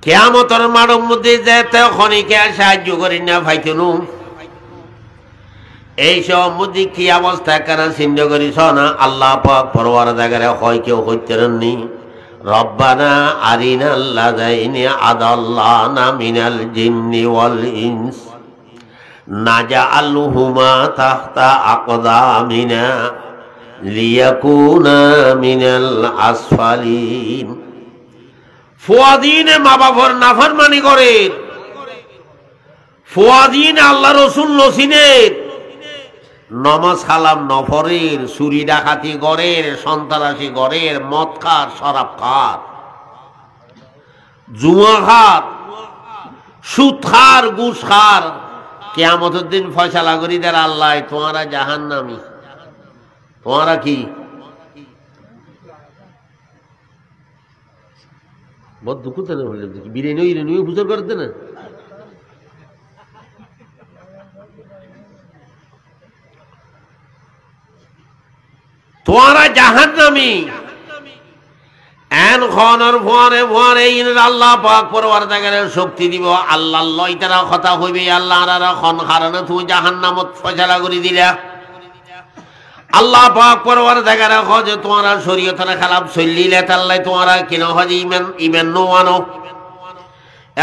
কিয়ামতের মাঠের মধ্যে যেতে খনিকে সাহায্য করি না ভাইতনু এই সব মধ্যে কি অবস্থা কেন চিন্তা করিস না আল্লাহ পাক পরওয়ারদিগার হয় কেউ হইতেননি রব্বানা আরিনাল লাযাইনি আদাল্লানা মিনাল জিন্নি ওয়াল ইনস নাজআলহুমা তাহতা আকদামিনা লিয়াকুনা মিনাল আসফালিন। ফুয়াদিনে মা বাবার নাফরমানি করে, ফুয়াদিনে আল্লাহ রসুল নসিনের, নমাজ খালাম নফরের, চুরি ডাকাতি গড়ের, সন্ত্রাসী গড়ের, মদ খার, শরাব খার, জুয়া খার, সুদ খার, ঘুষ খার, কিয়ামতের দিন ফয়সালা করি দেয় আল্লাহ তোমারা জাহান্নামী। তোমারা কি বহুত দুঃখ তেনে হলে বিরিয়ানি ইরানি বুঝার করতে না তোমারা জাহান্নামী। এন খনর ভুয়ারে ভুয়ারে আল্লাহ পাক পরওয়ারদিগারের শক্তি দিব আল্লাহ লই তারা কথা হইবে আল্লাহ আর খন হারানো তুমি জাহান্নামত ফয়সালা করে দিলা। আল্লাহ পাক পরওয়ারদিগার যে তোমারা শরীয়তের খেলাফ চলিলে তাল্লাই তোমারা কিনো হজ ইমান নোয়ানো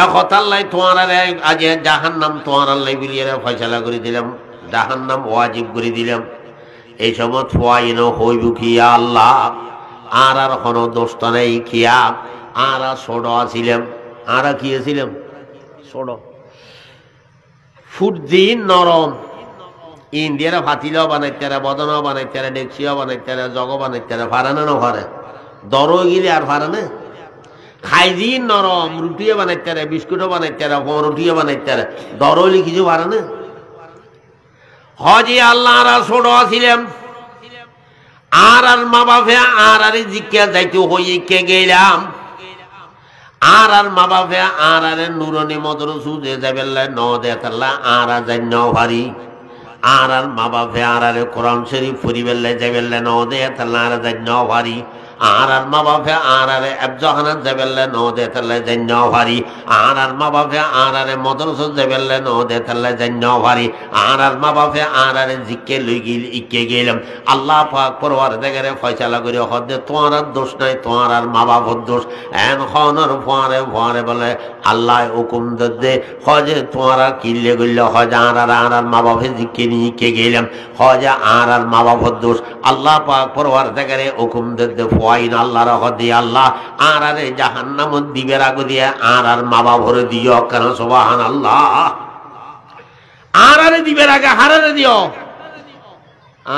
এক আল্লাহ তোমারা আজ জাহান্নাম তোমার আল্লাহ বিলিয়ে ফয়সালা করে দিলাম, জাহান্নাম ওয়াজিব করে দিলাম। এই সময় ফুয়াইন হইব কি আল্লাহ আর আর কোনো দোস্ত নেই খিয়া আর ছোট আছিলাম আর কি আছিলাম ছোট ফুট দিন নরম ইন্ডিয়ারা ফাতিলাও বানাইতারে, বদনাও বানাইতারে, ডেকসিও বানাইতারে, জগ বানাইতারে, ফারানো না ফারে দরও গিলে আর ফারানে খাই দিন নরম রুটিও বানাইতারে, বিস্কুটও বানাইতারে, রুটিও বানাইতারে, দরলি কিছু ফারানে। হজি আল্লাহ আর ছোট আছিলাম আর আর মা বাপে আর আরে জিজ্ঞা যাইতে হয়ে কে গেলাম আর আর মা বাপে আর আরে নুরনি মদর সুজে যাবেল্লা ন দেখাল্লা আর যাই ন ভারি আর আর মা বাপে আর আরে কোরআন শরীফ ফুরিবেল্লা যাবেল্লা ন দেখাল্লা আর যাই ন ভারি আর আর মা বাপে আর আরে আফজাহানাত যাবেল্লা ন দেখাল্লা যাই ন ভারি আর আর মা বাপে আর আরে মদরসা যাবেল্লা ন দেখাল্লা যাই ন ভারি আর আর মা বাপে আর আরে জিকে লই গিল ইকে গেলাম। আল্লাহ পাক পরওয়ারদিগারে ফয়সালা করে হদে তোমার আর দোষ নাই, তোমার আর মা বাবার দোষ। এন খনর ফুয়ারে ফুয়ারে বলে আল্লাহ হুকুম দে হজে তোমার আর কিল্লে গইল হজ আর আর মা বাপে জিকে নিয়ে কে গেলাম হজে আর আর মা বাবার দোষ। আল্লাহ পাক পরওয়ারদিগারে হুকুম দে ফুয়াইন আল্লাহর হদে আল্লাহ আর আরে জাহান্নাম দিবের আগে দিয়ে আর আর মা বাবরে দিও কেন সুবহানাল্লাহ আর আরে দিবের আগে হারারে দিও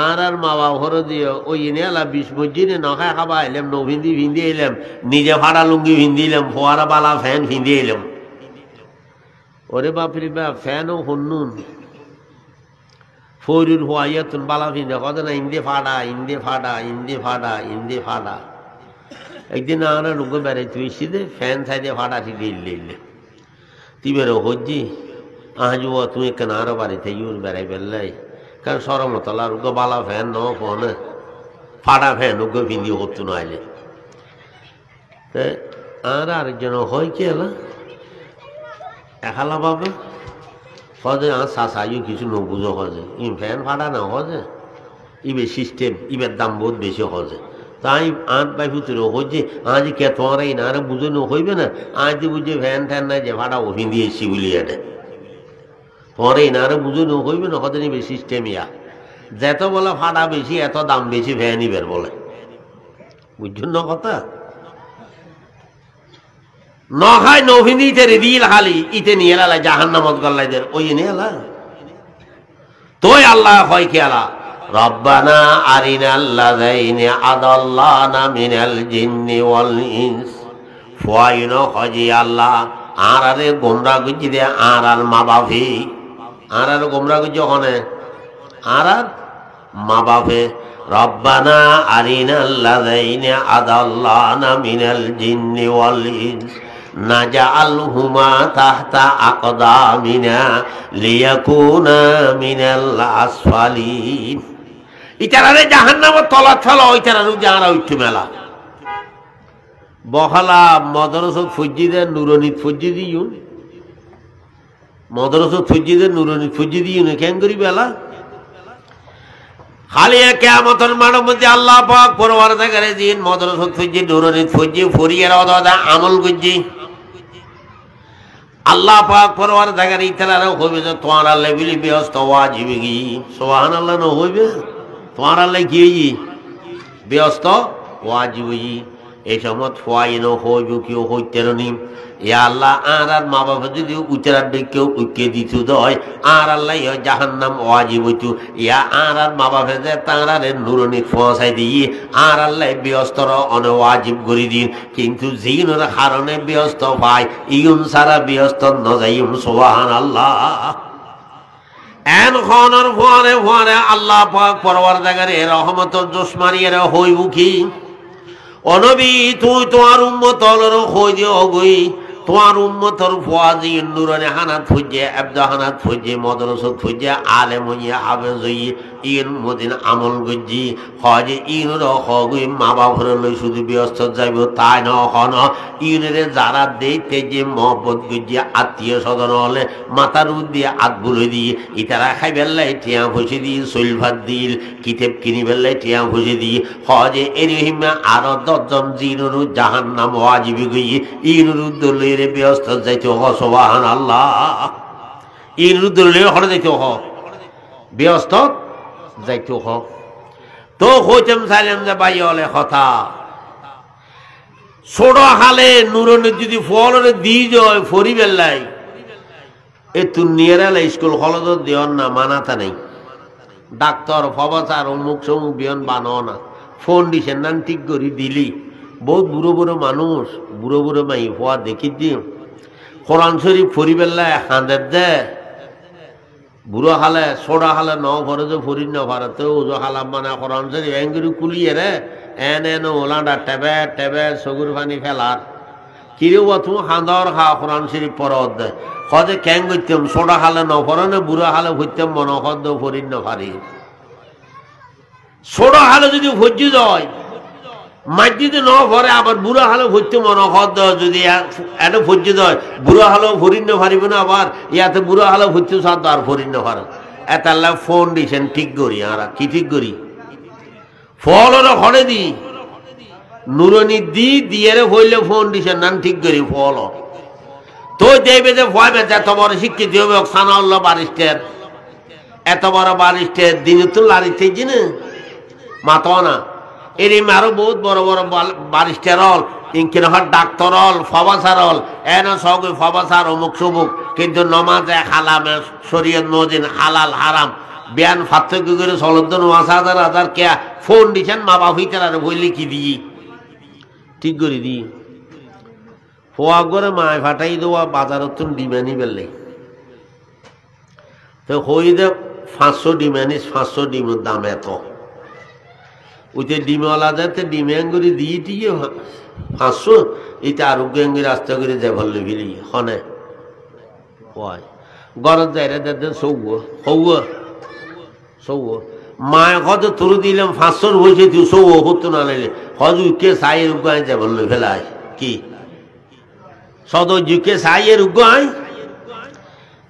আর আর মা বাবরে দিও। ওই এনে আলা 20 মসজিদে নখা খাবা এলাম নভিন্দি ভিন্দি এলাম নিজে ফাড়া লুঙ্গি ভিন্দি এলাম ফোয়ারা বালা ফ্যান ভিন্দি এলাম। ওরে বাপরে বাপ ফ্যানও হন্নুন ফৌরুর হওয়াইয়াতুন বালা ভিন্দে কত না ইন্দে ফাড়া ইন্দে ফাড়া ইন্দে ফাড়া ইন্দে ফাড়া। একদিন আর রুগো বেড়াই তুই সিদে ফ্যান সাইডে ফাড়া ঠিক ইল্লে তুই বেরো হজ্জি আজ তুমি কেন আরো বাড়িতে ইউর বেড়াই বেড়লাই কারণ সরমতলা রুগো বালা ফ্যান ন ফোনে ফাড়া ফ্যান রুগো ভিন্দি হতো না আইলে আর আরেকজন হয় কি এলা একালা বাবা হজে আর চাচাইও কিছু নবুঝো হজে ই ফ্যান ফাটা না হজে ইবে সিস্টেম ইবের দাম বহুত বেশি হজে তাই আঁত বাই ভিতরে হচ্ছে আজ কে তোমার এই না বুঝে হইবে না আজ বুঝে ফ্যান ট্যান নাই যে ফাটা ওভিন দিয়েছি বলি এটা তোমার এই না বুঝে হইবে না হজে নিবে সিস্টেম ইয়া যেত বলে ফাটা বেশি এত দাম বেশি ফ্যান ইবের বলে বুঝছেন না কথা নখায় নভিনীতে রিল খালি ইতে নিয়ে এলা জাহান্নামত গল্লাইদের ওই নিয়ে এলা তোই আল্লাহ হয় কি আলা রব্বানা আরিনাল লাযাইনি আদাল্লানা মিনাল জিন্নি ওয়াল ইনস ফুয়াইন হজি আল্লাহ আর আরে গোমরা গুজি দে আর আর মা বাপে আর আর গোমরা গুজি ওখানে আর আর মা বাপে রব্বানা আরিনাল লাযাইনি আদাল্লানা মিনাল জিন্নি ওয়াল ইনস নাজআলহুমা তাহতা আকদামিনা লিয়াকুনা মিনাল আসফালিন। ইতারারে জাহান্নামের তলা ফেলা ওইতারা যারা উঠতে মেলা বখালা মদরসত ফজ্জি দে নুরনিত ফজ্জি দিও মদরসত ফজ্জি দে নুরনিত ফজ্জি দিও না কেন করি বেলা খালি কিয়ামতের মাঠের মধ্যে আল্লাহ পাক পরওয়ারদিগারে দিন মদরসত ফজ্জি নুরনিত ফজ্জি ফরিয়ার অদা আমল গজ্জি আল্লাহ পাক পরওয়ারদিগারে ইতলারে হইবে যে তোমার আল্লাহ বিলি ব্যস্ত ওয়াজিব কি সুবহানাল্লাহ ন হইবে তোমার আল্লাহ কি ব্যস্ত ওয়াজিব এই সময় ফোয়াইন হইব কেউ হইতেরনি ইয়া আল্লাহ আর মা বাবা যদি উচ্চার কেউ উইকে দিত দয় আর আল্লাহ জাহান্নাম ওয়াজিব হইতো ইয়া আর মা বাবা যে তাঁরারে নুরনিত পৌঁছাই দিয়ে আর আল্লাহ ব্যস্তর অনওয়াজিব করে দিন কিন্তু জিনের কারণে ব্যস্ত পায় ইউন সারা ব্যস্ত ন যাইম সুবহানাল্লাহ এন খনর ফোয়ারে ফোয়ারে আল্লাহ পাক পরওয়ারদিগারে রহমতের জোশ মারিয়ে হইব কি অনবী তুই তোমার উম্মতর হই দিও গই তোমার উম্মতর ফুয়াজি নুরানি হানাত ফুজে আবদা হানাত ফুজে মদরসত ফুজে আলেম হইয়া আবেজই ইন মদিন আমল গজি হজে ইনর হগই মা বাবার লই শুধু ব্যস্ত যাইব তাই ন হন ইনরে যারা দেইতে যে মহব্বত গজি আত্মীয় স্বজন হলে মাথার দিয়ে আত বুলে দিয়ে ইতারা খাই বেল্লাই টিয়া ভসে দিয়ে শৈল ভাত দিল কিতেব কিনি বেল্লাই টিয়া ভসে দিয়ে হজে এরিহিমা আরো 10 জন জিনুর জাহান্নাম ওয়াজিবি গই ইনুর দলের ব্যস্ত যাইতে হ সুবহানাল্লাহ ইনুর দলের হরে যাইতে হ ব্যস্ত যাইতে হ তো হইতাম চাইলাম যে ভাই হলে কথা ছোট হালে নুরনের যদি ফলরে দি যায় ফরি বেল্লাই এ তুনিয়ারা স্কুল কলেজ দেওয়ার না মানাতা নেই ডাক্তার ফবাচার অমুক সমুক বিয়ন বানাও না ফোন দিছেন নান ঠিক করি দিলি বহুত বুড়ো বুড়ো মানুষ বুড়ো বুড়ো মাই হওয়া দেখি দিও কোরআন শরীফ ফরি বেল্লাই হাঁদের দে বুড়ো হালে ছোড়া হালে ন ভরে যে ফরি ন ভরে তো ওজো হালাম মানে কোরআন শরীফ এঙ্গুরি কুলিয়ে রে এন ওলাডা টেবে টেবে চকুর পানি ফেলার কিরে তুমি হাঁদর খা কোরআন শরীফ পরত দে সদে কেং করতাম ছোড়া হালে ন ভরে না বুড়ো হালে ভরতাম মনখদ ফরি ন ফারি ছোড়া হালে যদি ভর্জি যায় মাঝিতে ন ভরে আবার বুড়া হালে ভরতে মনখদ যদি এত ভর্জি দেয় বুড়া হালেও ফরিন ফারিব না আবার ইয়াতে বুড়া হালে ভরতে সাদ আর ফরিন ফারে এত আল্লাহ ফোন দিছেন ঠিক করি আর কি ঠিক করি ফল ওরা ঘরে দি নুরনি দি দিয়ে হইলে ফোন দিছেন নান ঠিক করি ফল তো দেবে যে ভয় বেঁচে এত বড় শিক্ষিত হবে সানাউল্লাহ বারিস্টের এত বড় বারিস্টের দিনে তো লারিতে জিনে মাতো না এরম আরো বহুত বড় বড় বারিস্টার হল ইনকিন হল ডাক্তার হল ফবাসার হল এন সব ফবাসার অমুক সবুক কিন্তু নমাজে হালামে শরীয়ত মজিন হালাল হারাম বিয়ান পার্থক্য করে সলদ্দন ৫,০০০ কে ফোন দিছেন মা বাপ হইতার আর বললি কি দিই ঠিক করে দিই ফোয়া করে মায় ফাটাই দেওয়া বাজারত ডিমানি বেললে তো হই দে ৫০০ ডিমানিস ৫০০ ডিমের দাম এত ওইতে ডিমওয়ালা যাতে ডিমে আঙ্গুরি দিয়ে দিয়ে ৫০০ এটা আরোগ্য আঙ্গুরি রাস্তা করে যায় ভালো ফিরি হনে হয় গরজ যায় দেন সৌ মায় হজ তুলে দিলাম ৫০০ হয়েছে তুই সৌ হতো না লাইলে হজ উকে সাইয়ের উগায় যায় ভালো ফেলায় কি সদ জুকে সাইয়ের উগায়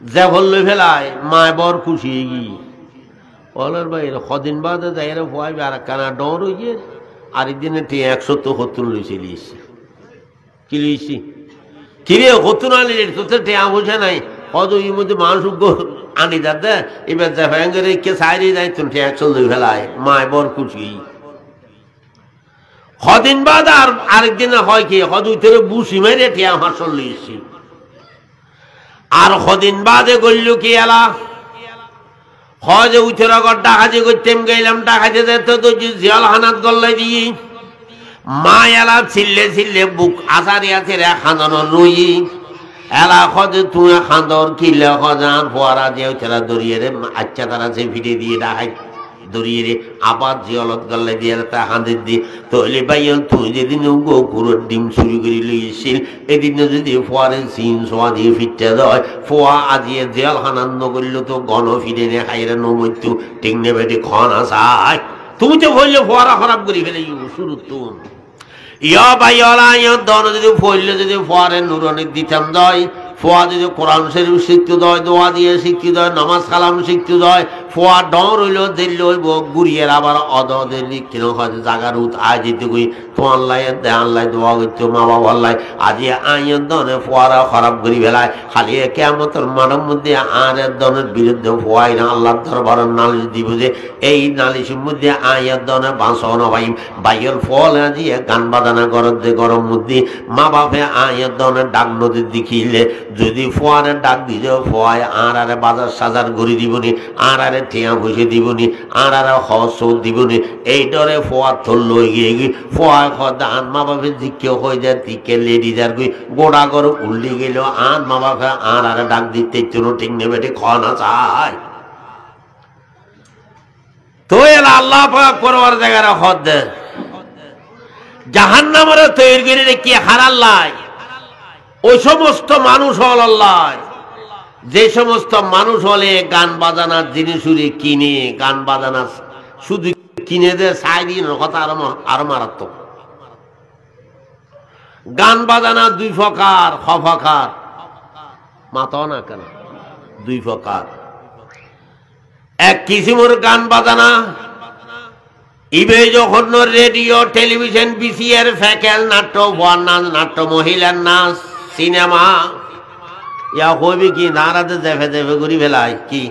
যে ভালো ফেলায় মায় বর খুশি গিয়ে বলার বাইরে কদিন বাদে যাই ভয় আর কানা ডর হইয়ে আরেকদিনে ১৭০ লইছে লিয়েছি কি লিয়েছি কিরে হতো না লিলে তোতে টেয়া বোঝা নাই হয়তো এর মধ্যে মানুষ আনি যাতে এবার যা ভয়ঙ্কর কে সাইরে যাই তুমি ১০০ ফেলায় মায় বর খুশি কদিন বাদ আর আরেকদিনে হয় কি হয়তো তোর বুসি মেরে টেয়া হাসল লিয়েছি আর কদিন বাদে গড়ল কি এলা হজে উঠের আগর ডাকাতি করতেম গেলাম ডাকাতি তো জিয়াল হানাত গল্লাই দিয়ে মা এলা ছিললে বুক আসারি আছে রে খাঁদর রুই এলা হজে তুই খাঁদর কিলে হজান ফোয়ারা যে উঠেরা দরিয়ে রে আচ্ছা তারা সে ভিড়ে দিয়ে ডাকাই দরিয়ে রে আবার জিয়ালত গল্লাই দিয়ে তা হাঁদের দিয়ে তাহলে ভাইয়া তুই যেদিন গরুর ডিম চুরি করে লইছিল এদিন যদি ফোয়ারে চিন সোয়া দিয়ে ফিরতে দেয় ফোয়া আজিয়ে জেল হানান্ন করল তো গণ ফিরে নে খাইরে নমত্যু টেকনে বেটে খন আসায় তুমি তো বললে ফোয়ারা খারাপ করে ফেলে শুরু তুমি ইয়া ভাই দন যদি পড়লে যদি ফোয়ারে নুরানি দিতাম দয় ফোয়া যদি কোরআন শরীফ শিখতে দয় দোয়া দিয়ে শিখতে দয় নামাজ কালাম শিখতে দয় ফোয়া ডর হইল দিল হইব গুড়িয়ে আবার অদের লিখিল হয়তো জাগার উত আয় যেতে গই তো আল্লাহ আল্লাহ দোয়া করতো মা বাবা আল্লাহ আজি আয়ের দনে ফোয়ারা খারাপ করি ফেলায় খালি কেমতের মানব মধ্যে আয়ের দনের বিরুদ্ধে ফোয়াই না আল্লাহ দরবারের নালিশ দিব যে এই নালিশের মধ্যে আয়ের দনে বাঁচানো ভাই বাইয়ের ফল আজি গান বাজানা গরম যে গরম মধ্যে মা বাপে আয়ের দনের ডাক নদীর দেখিলে যদি ফোয়ারে ডাক দিয়ে ফোয়ায় আরে বাজার সাজার ঘুরি দিবনি আরে ঠেয়া বসে দিবনি আরে হস দিবনি এই ডরে ফোয়ার থল লই গিয়ে গিয়ে ফোয়ায় খান মা বাপের দিকে হয়ে যায় দিকে লেডিজার গই গোড়া গর উল্লি গেল আন মা বাপে আরে ডাক দিতে চলো ঠিক নেবে খাওয়ানা চায় তো এর আল্লাহ পাক করবার জায়গায় হদ দেয় জাহান্নামের তৈরি করে রেখে হারাল্লাই ওই সমস্ত মানুষ হল আল্লাহ যে সমস্ত মানুষ হলে গান বাজানার জিনিস কিনে গান বাজানা শুধু কিনে দেয় সাইদিন কথা আরো মারাত্মক গান বাজানা দুই প্রকার খফাকার মাতাও না কেন দুই প্রকার এক কিসিমের গান বাজানা ইবে যখন রেডিও টেলিভিশন বিসিআর ফ্যাকেল নাট্য ভর নাচ নাট্য মহিলার নাচ সিনেমা ইয়া হইবে কি নারাতে দেফে দেফে করি ফেলাই কি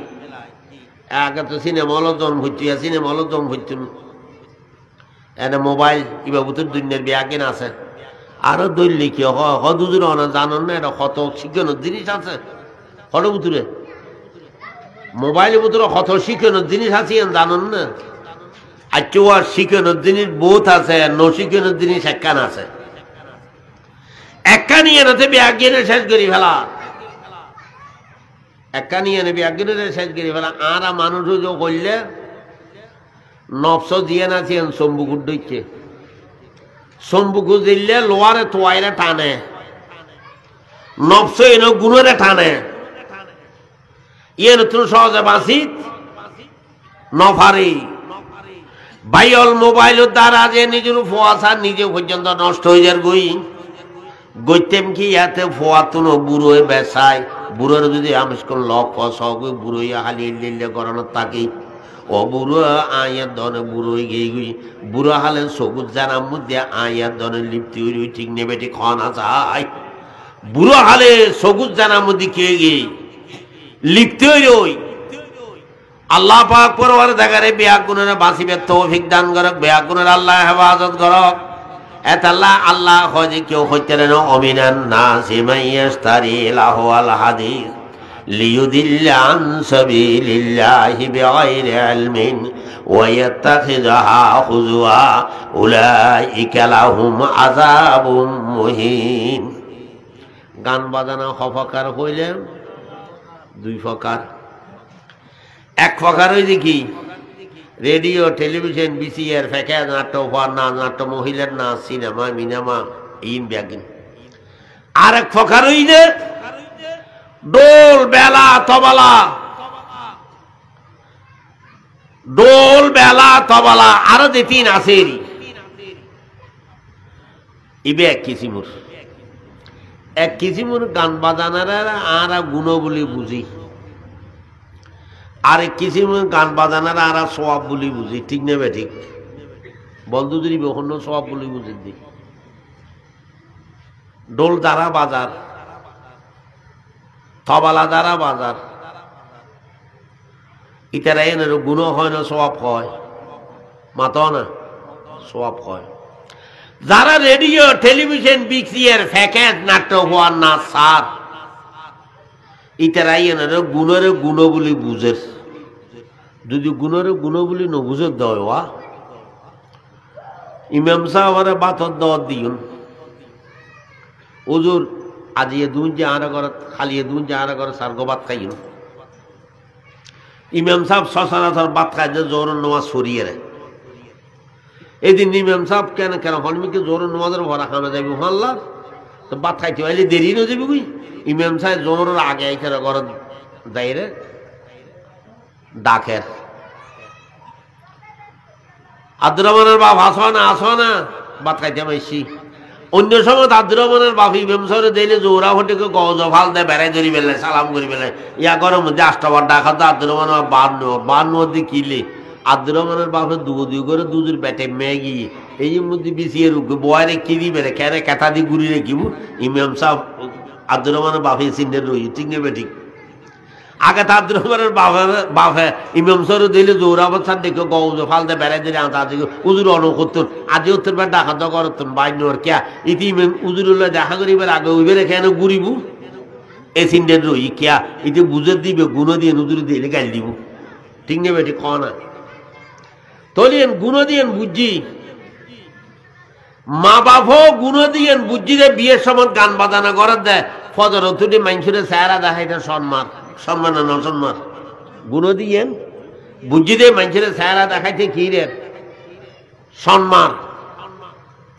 আগে তো সিনেমা হলো জন্ম হইতে সিনেমা হলো জন্ম হইতে এনে মোবাইল ইবা বুতুর দুনিয়ার বিয়া কিনা আছে আরো দৈল কি হদুজুর না জানন না এটা কত শিখানোর জিনিস আছে হট বুতুরে মোবাইলের ভিতরে কত শিখানোর জিনিস আছে জানন না আচ্ছা আর শিখানোর জিনিস বহুত আছে নশিখানোর জিনিস একখান আছে একা নিয়ে নাতে ব্যাগিনে শেষ করি ফেলা একা নিয়ে নেবে ব্যাগিনে শেষ করি ফেলা আর মানুষ করলে নফস দিয়ে নাচিয়েন শম্ভুকুট দিচ্ছে শম্ভুকু দিলে লোয়ারে তোয়াইরে টানে নফস এনে গুণরে টানে ইয়ে নতুন সহজে বাঁচি নফারি বাইল মোবাইলের দ্বারা যে নিজের ফোয়াশা নিজে পর্যন্ত নষ্ট হয়ে যার গইতেম কি ইয়াতে ফোয়া তুনো বুড়োয় বেসায় বুড়োর যদি আমিষ লক ফস বুড়োই হালিয়ে লিলে করানোর তাকে ও বুড়ো আয়ের দনে বুড়োই গিয়ে গই বুড়ো হালের সবুজ জানার মধ্যে আয়ের দনে লিপ্তি হইল ঠিক নেবে ঠিক খাওয়ানা চাই বুড়ো হালে সবুজ জানার মধ্যে কে গিয়ে লিপ্তি হইল আল্লাহ পাক পরওয়ার জায়গায় বেয়াগুনের বাঁচিবে তৌফিক দান করক বেয়াগুনের আল্লাহ হেফাজত করক এত আল্লাহ আল্লাহ হয় কেউ হইতে না অমিনান নাসি মাইয়াশতারি লাহওয়াল হাদিস লিয়ুদিল্লা আন সাবিলিল্লাহি বিগাইরি ইলমিন ওয়া ইয়াত্তাখিযুহা হুজুয়া উলাইকা লাহুম আযাবুম মুহিন গান বাজানা খফাকার হইলে দুই প্রকার এক প্রকার হয়েছে কি রেডিও টেলিভিশন বিসিআর ফ্যাকেল নাট্য উপহার নাচ নাট্য মহিলার নাচ সিনেমা মিনেমা ইন ব্যাগিন আর এক প্রকার হইলে ডোল বেলা তবলা ডোল বেলা তবলা আরো যে তিন আছে ইবে এক কিসিমুর গান বাজানার আর গুণ বলে বুঝি আর কিছু গান বাজানার আর সবাব বলি বুঝি ঠিক নেবে ঠিক বলতো যদি কখনো সবাব বলি বুঝি দি ডোল দ্বারা বাজার তবলা দ্বারা বাজার ইতারা এনের গুণ হয় না সবাব হয় মাতো না সবাব হয় যারা রেডিও টেলিভিশন বিক্রিয়ার ফ্যাকেট নাট্য হওয়ার না সার ইতারাই এনার গুণের গুণ বলি বুঝের যদি গুণের গুণ বলি ন বুঝের দেওয়া ইমাম সাহেবের বাতর দেওয়ার দিন ওজোর আজি দুন যে আনা করে খালি দুন যে আনা করে সার্গ ভাত খাইন ইমাম সাহেব সচরাচর ভাত খাই যে জোর নামাজ সরিয়ে রে এদিন ইমাম সাহেব কেন কেন হলমিকে জোর নামাজের ভরা খানা যাবি আল্লাহ তো ভাত খাইতে পারলে দেরি না যাবি বুঝি ইমাম সাহেব জোরের আগে এখানে ঘর যাইরে ডাকের আব্দুর রহমানের বাপ আসো না ভাত খাইতে পাইছি অন্য সময় আব্দুর রহমানের বাপি বেমসরে দিলে জোরা হটিকে গজ ফাল দেয় বেড়াই ধরি বেলে সালাম করি বেলে ইয়া করার মধ্যে আষ্টবার ডাকা তো আব্দুর রহমান বান্ন দিয়ে কিলে আব্দুর রহমানের বাপের দুই করে দুজুর বেটে ম্যাগি এই মধ্যে বিছিয়ে রুখবে বয়ারে কিরি বেড়ে কেন কেতা দিয়ে ঘুরি রেখিব ইমাম সাহেব আব্দুর রহমানের বাপে সিন্ডের রই ঠিক নেবে ঠিক আগে তো আব্দুর রহমানের বাপে ইমাম সর দিলে জোরা বছর দেখো গৌজ ফালতে বেড়াই দিলে আজকে উজুর অন করতেন আজ উত্তর বের ডাকা তো করতেন বাইন কে ইতি উজুর দেখা করিবার আগে ওইবার কেন ঘুরিব এ সিন্ডের রই কিয়া ইতি বুঝে দিবে গুণ দিয়ে উজুর দিয়ে গাল দিব ঠিক নেবে ঠিক না তলিয়েন গুণ দিয়েন বুঝছি মা বাপও গুণ দিয়েন বুঝছি যে বিয়ের সময় গান বাজানা করার দেয় ফজর তুটি মানুষের চেহারা দেখা এটা সম্মান সম্মান না অসম্মান গুণ দিয়েন বুঝছি দে মানুষের চেহারা দেখাইতে কি রে সম্মান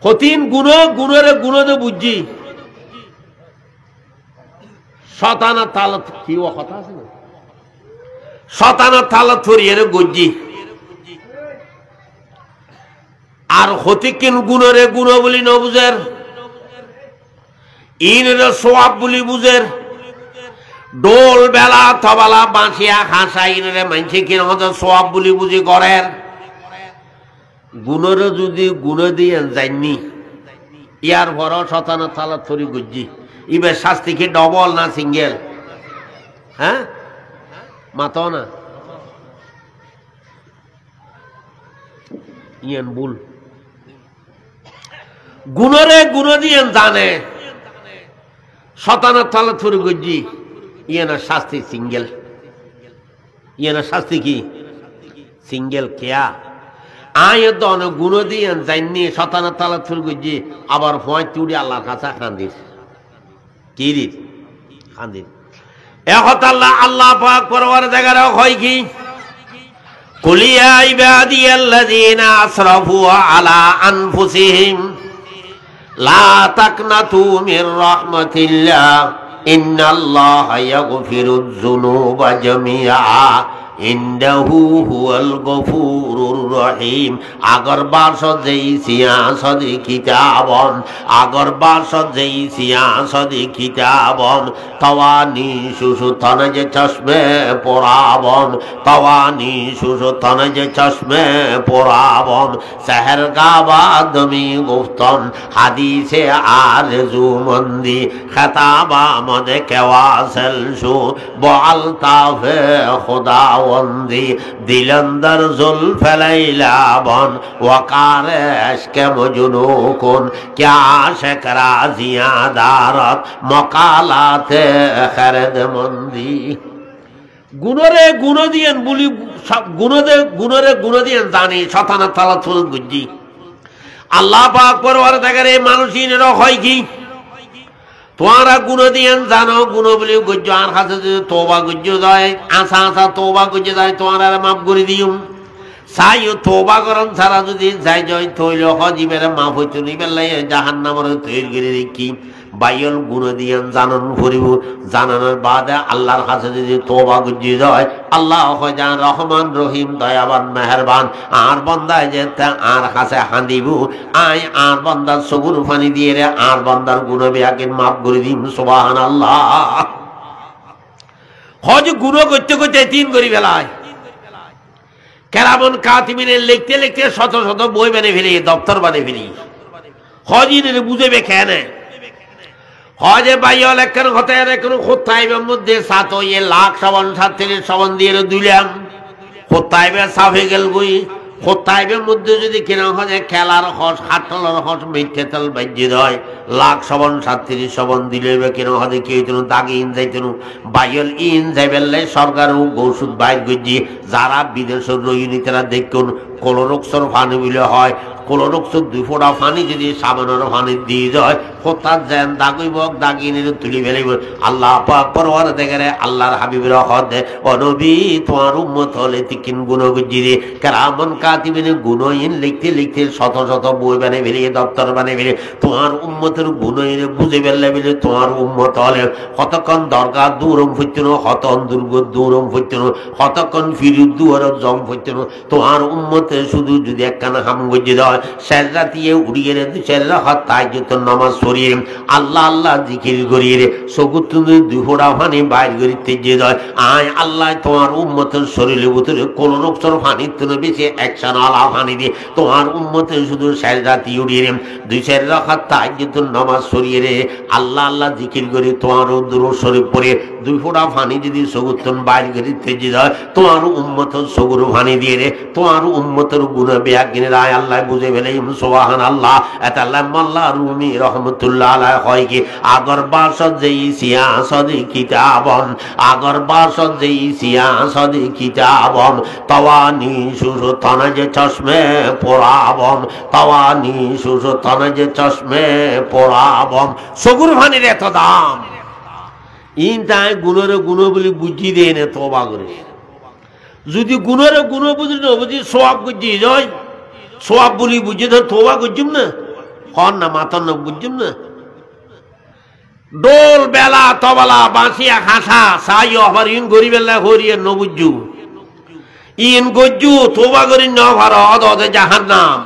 কঠিন গুণের গুণ তো বুঝছি শতানা তালত কি ও কথা আছে না শতানা তালত থরিয়ে গজ্জি আর হতিকিন গুণরে গুণ বলি ন বুঝের ইনের সোয়াব বলি বুঝের ডোল বেলা থবালা বাঁশিয়া হাসা ইনরে মানছে কিন সোয়াব বলি বুঝি করেন গুণরে যদি গুণ দিয়ে যায়নি ইয়ার ভর শতানা তালা থরি গুজ্জি ইবের শাস্তি কি ডবল না সিঙ্গেল হ্যাঁ মাত না ইয়েন বুল গুণরে গুণ দিয়ে জানে শতানা তালা থরি গুজ্জি ইয়েনা শাস্তি সিঙ্গেল ইয়েনা শাস্তি কি সিঙ্গেল কেয়া আয় দন গুণ দিয়ে যাইনি শতানা তালা থুর গুজি আবার ভয় চুড়ি আল্লাহর কাছে খান্দিস কি দিস খান্দিস একথা আল্লাহ আল্লাহ পাক পরবার জায়গার হয় কি কুলিয়া ইবাদিয়াল্লাযিনা আসরাফু আলা আনফুসিহিম লা তাকনাতু মির রাহমাতিল্লাহ ইন্নাল্লাহা ইয়াগফিরুয যুনুবা জামিআ ইন্নাহু হুয়াল গফুরুর রহিম আগর বাস যেই সিয়াসদি কিতাবন আগর বাস যেই সিয়াসদি কিতাবন তওয়ানি সুসুতন যে চশমে পরাবন তওয়ানি সুসুতন যে চশমে পরাবন সেহর গাবাদমি গুফতন হাদিসে আরজুমন্দি খতাবা মদে কেওয়াসল শু বলতাফে খুদা বন্দি দিলন্দর जुल्फ लैलाबन वकार अश्क मजनूकुन क्या शकरा जियादारत मकालाते खरद मंदी गुणरे गुण दियन बुली गुणरे गुण दियन जानी शताना ताला थुल गुज्जी अल्लाह पाक परवार तगरे मानुषीनेरो হয় কি তোমারা গুণ দিয়েন জানো গুণ বলি গুজ্জ আর কাছে যদি তোবা গুজ্জ যায় আশা আশা তোবা গুজ্জ যায় তোমার আর মাফ করে দিও চাইও তোবা করন ছাড়া যদি যাই জয় তৈল হজিবের মাফ হইতো নিবেলাই জাহান্নামের তৈরি করে রেখি বাইল গুণ দিয়েন জানান ফুরিব জানানোর বাদে আল্লাহর কাছে যদি তোবা গুজ্জ যায় আল্লাহ হয় যান রহমান রহিম দয়াবান মেহেরবান আর বন্দায় যে আর কাছে হাঁদিব আয় আর বন্দার সগুর পানি দিয়ে রে আর বন্দার গুণ বিয়াকে মাফ করে দিম সুবহানাল্লাহ হজ গুণ করতে করতে তিন করি বেলায় কেরামন কাতিমিনে লিখতে লিখতে শত শত বই বানে ফেলি দপ্তর বানে ফেলি হজিনের বুঝেবে কেন হজে বাইল একখান হতে এখন খোত্তাইবের মধ্যে সাত ইয়ে লাখ সবন 37 সবন দিয়ে দিলাম খোত্তাইবে সাফে গেল বই খোত্তাইবের মধ্যে যদি কিনা হজে খেলার হস হাটলার হস মিথ্যে তেল বাজ্যে হয় লাখ সবন 37 সবন দিলে কিনা হজে কি হইতো দাগে ইন যাইতো বাইল ইন যাইবেলে সরকারও গৌসুদ বাইর গজি যারা বিদেশের রইনি তারা দেখুন কোলোরক্সর পানি বিলে হয় কোলোরক্সর 2 ফোঁটা পানি যদি সাবানের পানি দিয়ে যায় হঠাৎ যেন দাগইব দাগিয়ে নিয়ে তুলি ফেলিব আল্লাহ পাক পরওয়ার দেখে আল্লাহর হাবিবের হদে ও নবী তোমার উম্মত হলে তিকিন গুণ গজিরে কেরামন কাতিবিনে গুণহীন লিখতে লিখতে শত শত বই বানিয়ে ফেলিয়ে দপ্তর বানিয়ে ফেলে তোমার উম্মত উম্মতের গুণের বুঝে বেললে বলে তোমার উম্মত হলে কতক্ষণ দরকার দূরম ফুটন হতন দুর্গ দূরম ফুটন কতক্ষণ ফিরি দুয়ার জম ফুটন তোমার উম্মতে শুধু যদি একখানা হাম গজে দেয় সেরা দিয়ে উড়িয়ে রে সেরা হাত তাই যেত নামাজ সরিয়ে আল্লাহ আল্লাহ জিকির করিয়ে রে সগুত তুমি দুহোড়া ফানি বাইর করি তেজে দেয় আয় আল্লাহ তোমার উম্মতের শরীরের ভিতরে কোন রকম ফানি তুমি বেশি একশন আলা ফানি দিয়ে তোমার উম্মতে শুধু সেরা দিয়ে উড়িয়ে রে দুই সেরা হাত তাই যেত নামাজ সরিয়ে রে আল্লাহ আল্লাহ জিকির করি তোমার দুরূদ শরীফ পড়ে দুই ফোঁটা ফানি যদি সগুতন বাইর করি তেজে দেয় তোমার উম্মতের সগুর ফানি দিয়ে রে তোমার উম্মতের গুণে বেয়াগিনে রায় আল্লাহ বুঝে ফেলে সুবহানাল্লাহ এতাল্লাহ মাল্লাহ রুমি রহমতুল্লাহ আলাইহি হয় কি আগর বাসদ যেই সিয়াসদ কিতাবন আগর বাসদ যেই সিয়াসদ কিতাবন তাওয়ানি সুসু তানা যে চশমে পড়াবন তাওয়ানি সুসু তানা যে চশমে পড়াবন সগুর ফানির এত দাম ইন তাই গুণের গুণ বলি বুঝি দেয় না তবা করে যদি গুণের গুণ বুঝি না বুঝি সোয়াব বুঝি যায় সোয়াব বলি বুঝি ধর তোবা করছুম না হন না মাতন না বুঝছুম না ডোল বেলা তবলা বাঁশিয়া হাসা সাই আবার ইন গরিবেলা হরিয়ে ন বুঝু ইন গজ্জু তোবা করি ন ভার অদ অদে জাহান নাম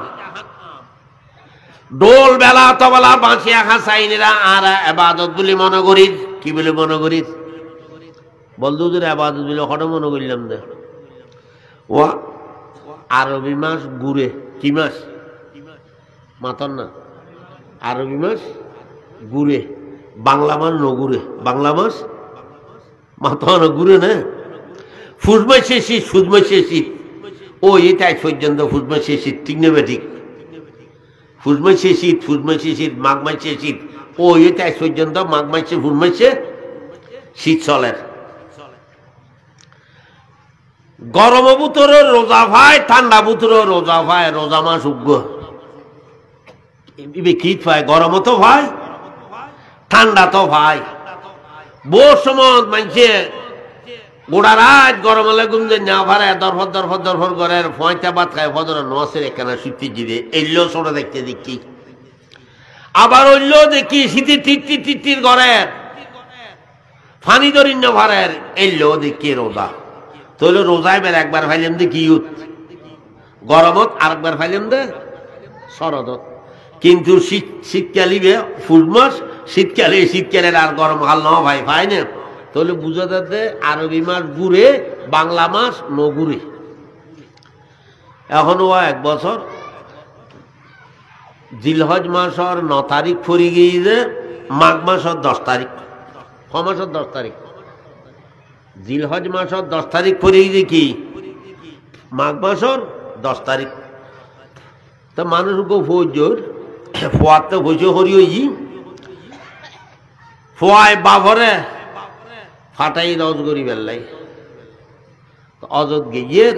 ডোল বেলা তবলা বাঁশিয়া হাসা ইনেরা আর এবাদত বলি মনে করিস কি বলে মনে করিস বলতো তোর আবাদত বলে হঠাৎ মনে করলাম না ও আরবি মাস ঘুরে কি মাস মাতন না আরবি মাস ঘুরে বাংলা মাস নগুরে বাংলা মাস মাতন ঘুরে না ফুসমাসে শীত ফুসমাসে শীত ও এটাই পর্যন্ত ফুসমাসে শীত ঠিক নেবে ঠিক ফুসমাসে শীত ফুসমাসে শীত মাঘ মাসে শীত ও এটাই পর্যন্ত মাঘ মাসে ফুসমাসে শীত চলের গরম বুতরে রোজা ভাই ঠান্ডা বুতরে রোজা ভাই রোজা মাস উগ্র কি ভাই গরম তো ভাই ঠান্ডা তো ভাই বহু সময় মানছে গোড়া রাত গরম হলে গুম যে না ভাড়া দরফর দরফর দরফর করে ফয়টা ভাত খায় ফজর নসের একখানা সুতি জিরে এলো ছোট দেখতে দেখি আবার অন্য দেখি শীতের তিত্তির তিত্তির ঘরে ফানি দরিন্য ভাড়ের এলো দেখি রোজা তাহলে রোজায় বের একবার ফাইলাম দে কি গরমত আর একবার ফাইলাম দে শরদত কিন্তু শীতকালিবে ফুল মাস শীতকালে শীতকালের আর গরম হাল ন ভাই ভাই না তাহলে বুঝা যাচ্ছে আরবি মাস ঘুরে বাংলা মাস নঘুরে এখন ও এক বছর জিলহজ মাসের 9 তারিখ ফুরি গিয়ে মাঘ মাসের 10 তারিখ ক মাসের 10 তারিখ জিলহজ মাসের 10 তারিখ ফুরি গিয়ে কি মাঘ মাসের 10 তারিখ তা মানুষ ফৌজোর ফোয়াতে বসে হরিও ফোয়ায় বাভরে ফাটাই রজ করি বেল্লাই অজত গিয়ের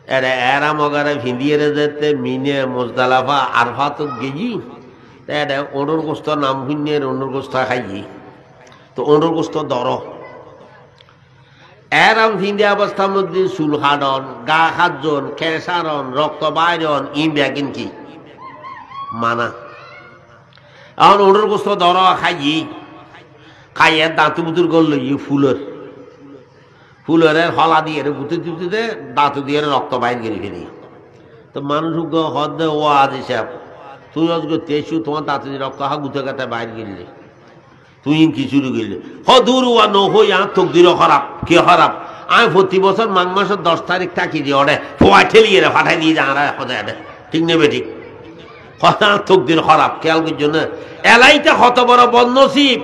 এরা এরা মগারে ভিঁদিয়ে যেতে মিনে মোজদালাফা আরফাতত গেজি এটা ওনর গোস্ত নাম ভিন্নের ওনর গোস্ত খাইজি তো ওনর গোস্ত দর এরাম ভিন্দিয়া অবস্থার মধ্যে চুল হাডন গা হাতজন খেসারন রক্ত বাইরন ইন্ডিয়া কিনকি মানা এখন ওনর গোস্ত দর খাইজি খাইয়ে দাঁতু বুতুর করলো ফুলের ফুলের হলা দিয়ে গুতে দিতে দাঁতু দিয়ে রক্ত বাইর করে ফেলি তো মানুষ হদ ও আজ হিসাব তুই আজকে তেসু তোমার দাঁতু দিয়ে রক্ত হা গুতে কাতে বাইর গেলি তুই কি শুরু গেলি হ দূর ওয়া ন হই আর তোক দিল খারাপ কে খারাপ আমি প্রতি বছর মাঘ মাসের 10 তারিখ থাকি দিয়ে ওরে ফোয়া ঠেলিয়ে রে ফাটাই দিয়ে যারা হদে ঠিক নেবে ঠিক কথা তোক দিল খারাপ খেয়াল করছো না এলাইতে কত বড় বদনসিব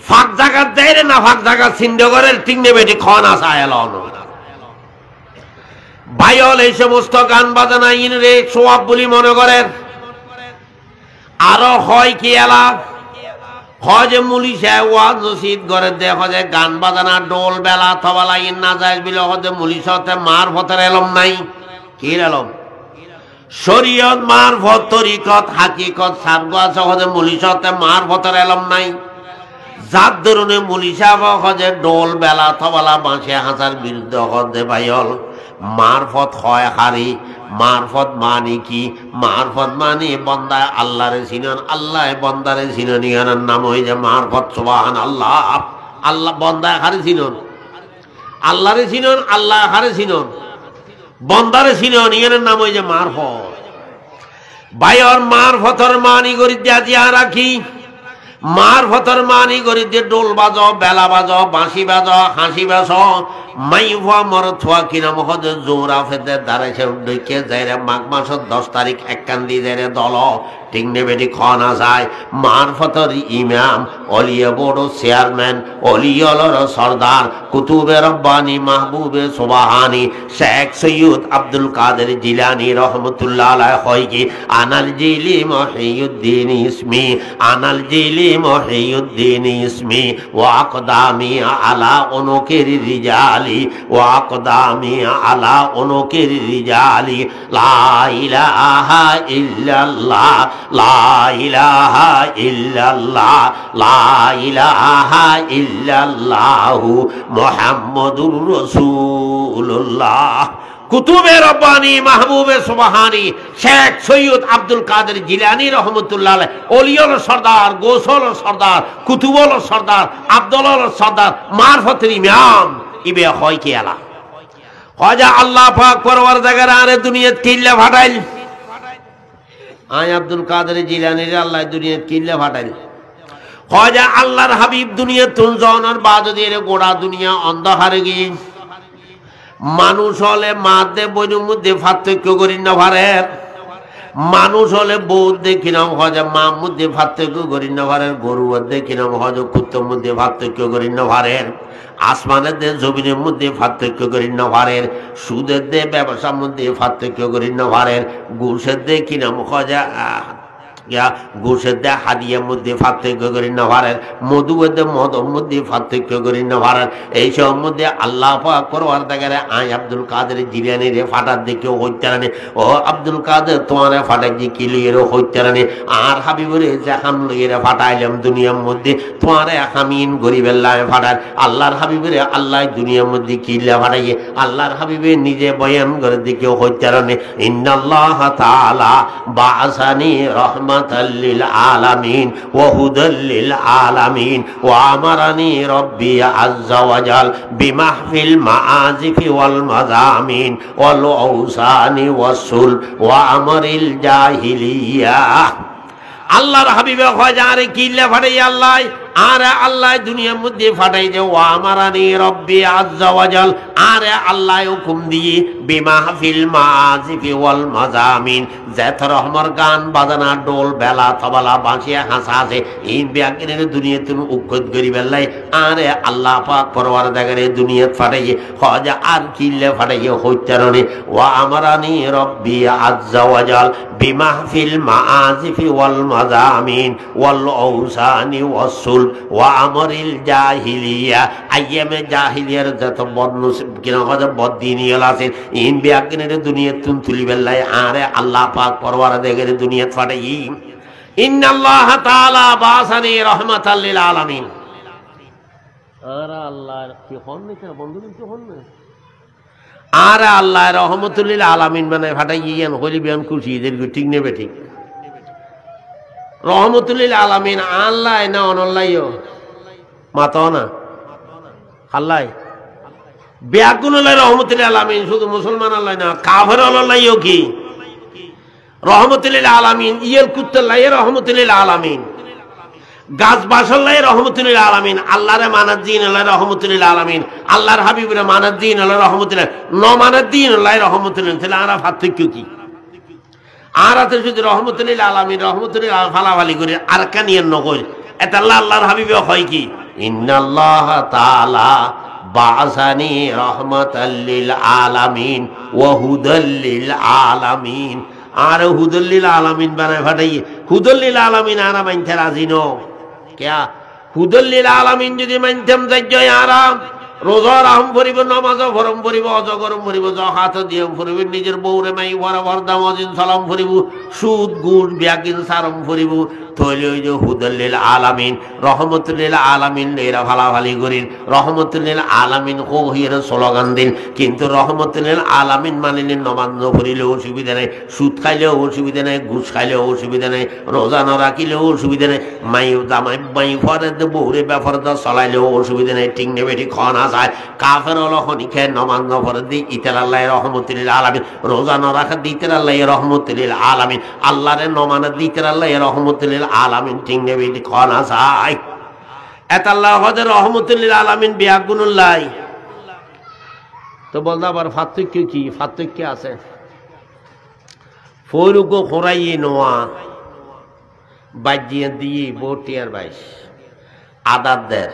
ফাঁক জায়গা দেয় রে না ফাঁক জায়গা সিন্ধগরের ঠিক নেবে ঠিক খন আসা এল ভাইল এই সমস্ত গান বাজানা ইন রে সোয়াব বলি মনে করেন আরো হয় কি এলা হয় যে মুলিশা ওয়াজ নসিদ ঘরে দেখা যায় গান বাজানা ডোল বেলা থবালা ইন না যায় বিলে হতে মুলিশতে মার ফতের এলম নাই কি এলম শরীয়ত মার ফত তরিকত হাকিকত সারগো আছে হতে মুলিশতে মার ফতের এলম নাই যার ধরনে মুলিশা হজে ডোল বেলা থবালা বাঁশে হাসার বিরুদ্ধে হদে ভাইল মারফত হয় হারি মারফত মানে কি? মারফত মানে বন্দায় আল্লাহরে চিনন, আল্লাহ বন্দারে চিনন, ইয়ার নাম হই যে মারফত। সুবহানাল্লাহ। আল্লাহ বন্দায় হারে চিনন, আল্লাহরে চিনন, আল্লাহ হারে চিনন, বন্দারে চিনন, ইয়ার নাম হই যে মারফত। ভাইয়র মারফতর মানি করি দিয়া রাখি, মারফতর মানি করি দিয়ে ডোল বাজ, বেলা বাজ, বাঁশি বাজ, হাসি বাজ, মাইফা মরথুয়া কিনা মহদ জোরা ফেদের দাঁড়াইছে ডেকে যাই রে মাঘ মাসের 10 তারিখ একখান দিয়ে যাই রে দল টিংনে বেটি খাওয়া যায়। মারফতর ইমাম অলিয়া বড় চেয়ারম্যান, অলিয়লর সর্দার, কুতুবে রব্বানি মাহবুবে সুবহানি শেখ সৈয়দ আব্দুল কাদের জিলানি রহমতুল্লাহ আলাইহি হয় কি আনাল জিলি মহিউদ্দিন ইসমি, আনাল জিলি মহিউদ্দিন ইসমি ওয়া আকদামি আলা উনুকির রিজালি, ওয়া আকদামি আলা উনুকির রিজালি, লা ইলাহা ইল্লাল্লাহ, লা ইলাহা ইল্লাল্লাহ, লা ইলাহা ইল্লাল্লাহু মুহাম্মাদুর রাসূলুল্লাহ। কুতুবে রব্বানি মাহবুবে সুবহানি শেখ সৈয়দ আব্দুল কাদের জিলানী রাহমাতুল্লাহ আলাইহি ওলিয়ল সর্দার, গোসল সর্দার, কুতুবল সর্দার, আব্দুল সর্দার, মারফতের ইমাম ইবে হয় কি আলা খাজা আল্লাহ পাক পরওয়ারদিগার আরে দুনিয়াত কিল্লা ফাটাইল। আয় আব্দুল কাদের জিলানী রে আল্লাহ দুনিয়াত কিল্লা ফাটাইল। খাজা আল্লাহর হাবিব দুনিয়াত তুন জওয়ানোর বাদ দিয়ে গোড়া দুনিয়া অন্ধকারে গিয়ে মানুষ হলে মাদে বইনের মধ্যে পার্থক্য করি না পারেন, মানুষ হলে বৌদ্ধ দেখি নাম হজে মা মধ্যে পার্থক্য করি না পারেন, গরু দেখি নাম হজ কুত্তর মধ্যে পার্থক্য করি না পারেন, আসমানের দে জমিনের মধ্যে পার্থক্য করি না পারেন, সুদের দে ব্যবসার মধ্যে পার্থক্য করি না পারেন, ঘুষের দে কি নাম হজা ঘুষের দে হাদিয়ার মধ্যে পার্থক্য করি না পারেন, মধুবের দে মদর মধ্যে পার্থক্য করি না পারেন। এইসব মধ্যে আল্লাহ পাক পরওয়ারদিগারে আয় আব্দুল কাদের জিলানী রে ফাটার দিকে হইতারানি, ও আব্দুল কাদের তোমার ফাটাই যে কি লিয়ে হইতারানি, আর হাবিবরে জাহান লিয়ে ফাটাইলাম দুনিয়ার মধ্যে, তোমার হামিন গরিবের লাভে ফাটান। আল্লাহর হাবিবরে আল্লাহ দুনিয়ার মধ্যে কিল্লা ফাটাইয়ে আল্লাহর হাবিবে নিজে বয়ান করে দিকে হইতারানি, ইন্নাল্লাহ তাআলা বাআসানি রহমান লিল আলামিন ওয়া হুদাল লিল আলামিন ওয়া আমারানি রব্বি আযজা ওয়া জাল বিমাহফিল মাআজিফি ওয়াল মাযামিন ওয়াল আওসানি ওয়াসুল ওয়া আমরিল জাহিলিয়া। আল্লাহর হাবিবে হয় যারে কিল্লা ফাটাই আল্লাহ, আরে আল্লাহ দুনিয়ার মধ্যে ফাটাই যে ওয়া আমারানি রব্বি আযজা ওয়া জাল, আরে আল্লাহ হুকুম দিয়ে বিমাহফিল মাআজিফি ওয়াল মাযামিন যত রহমার গান বাজানা ডোল বেলা তবলা বাঁশি হাসা আছে এই ব্যাগের দুনিয়াতে উক্কত গরিবেল্লাই, আরে আল্লাহ পাক পরওয়ারদিগারে দুনিয়াত ফাটাইয়ে হজা আর কিল্লা ফাটাইয়ে হইতারনে ওয়া আমারানি রব্বি আযজা ওয়া জাল বিমাহফিল মাআজিফি ওয়াল মাযামিন ওয়াল আওসানি ওয়াসুল ওয়া আমরিল জাহিলিয়া। আইয়ামে জাহিলিয়ার যত বদনসিব কিনা হযা বদদিনিয়াল আছে ইন বিয়াকিনের দুনিয়াত তুন তুলি বেল্লাই, আরে আল্লাহ পাক পরওয়ারদিগারে দুনিয়াত ফাটাই ইন্নাল্লাহ তাআলা বাসানি রাহমাতাল লিল আলামিন। আরে আল্লাহ কি হন না বন্ধু কি হন না, আরে আল্লাহ রহমাতুল লিল আলামিন মানে ফাটাই ইয়ান হলি বিয়ান খুশি এদের ঠিক নেবে ঠিক রহমাতুল লিল আলামিন আল্লাহ না অনল্লাইও মাতো না আল্লাহ ব্যাগুন আল্লাহ রহমাতুল লিল আলামিন, শুধু মুসলমান আল্লাহ না কাফের আল্লাহও কি রহমাতুল লিল আলামিন, ইয়েল কুত্তাল্লাহ রহমাতুল লিল আলামিন, গাছ বাসাল্লাহ রহমাতুল লিল আলামিন, আল্লাহরে মানার দিন আল্লাহ রহমাতুল লিল আলামিন, আল্লাহর হাবিবরে মানার দিন আল্লাহ রহমাতুল্লাহ, ন মানার দিন আল্লাহ রহমাতুল্লাহ। তাহলে আর পার্থক্য কি? আর আছে যদি রহমাতুল লিল আলামিন রহমাতুল লিল ফালাফালি করে আর কানিয়ান নকল এটা আল্লাহর হাবিবে হয় কি ইন্নাল্লাহ তাআলা বাআসানি রাহমাতাল লিল আলামিন ওয়া হুদাল লিল আলামিন। আর হুদাল লিল আলামিন বানায় ফাটাই হুদাল লিল আলামিন আর মানতে রাজি ন কিয়া হুদাল লিল আলামিন যদি মানতাম যাই আরাম রোজা রাহম ফরিব, নামাজও ফরম ফরিব, অজগরম ফরিব, জাকাত দিয়ম ফরিব, নিজের বউরে মাই বরাবর দামাজিন সালাম ফরিব, সুদ গুড় ব্যাগিন সারম ফরিব, তাহলে ওই যে হুদাল্লিল আলামিন রহমতুল্লিল আলামিন এরা ভালাভালি করিন রহমতুল্লিল আলামিন হইয়ের স্লোগান দিন কিন্তু রহমতুল্লিল আলামিন মানিলেন নমাজ পড়িলেও অসুবিধা নেই সুদ খাইলেও অসুবিধা নেই ঘুষ খাইলেও অসুবিধা নেই রোজা না রাখিলেও অসুবিধা নেই মাই ফরে বউরে ব্যাপার চলাইলেও অসুবিধা নেই ঠিক নেবে ঠিক খন আসায় কাফের হলো খনিখে নমাজ নফরে দি ইতার আল্লাহ রহমতুল্লিল আলামিন রোজা না রাখা দিতের আল্লাহ রহমতুল্লিল আলামিন আল্লাহরে নমানা দিতের আল্লাহ রহমতুল্লিল আলামিন ঠিক নেবে ঠিক খন আসায় এত আল্লাহ হজের রহমতুল্লিল আলামিন বিয়াগুনুল্লাহ তো বলতে আবার পার্থক্য কি পার্থক্য আছে ফৈরুকো খোরাইয়ে নোয়া বাজিয়ে দিয়ে বোটিয়ার বাইশ আদার দের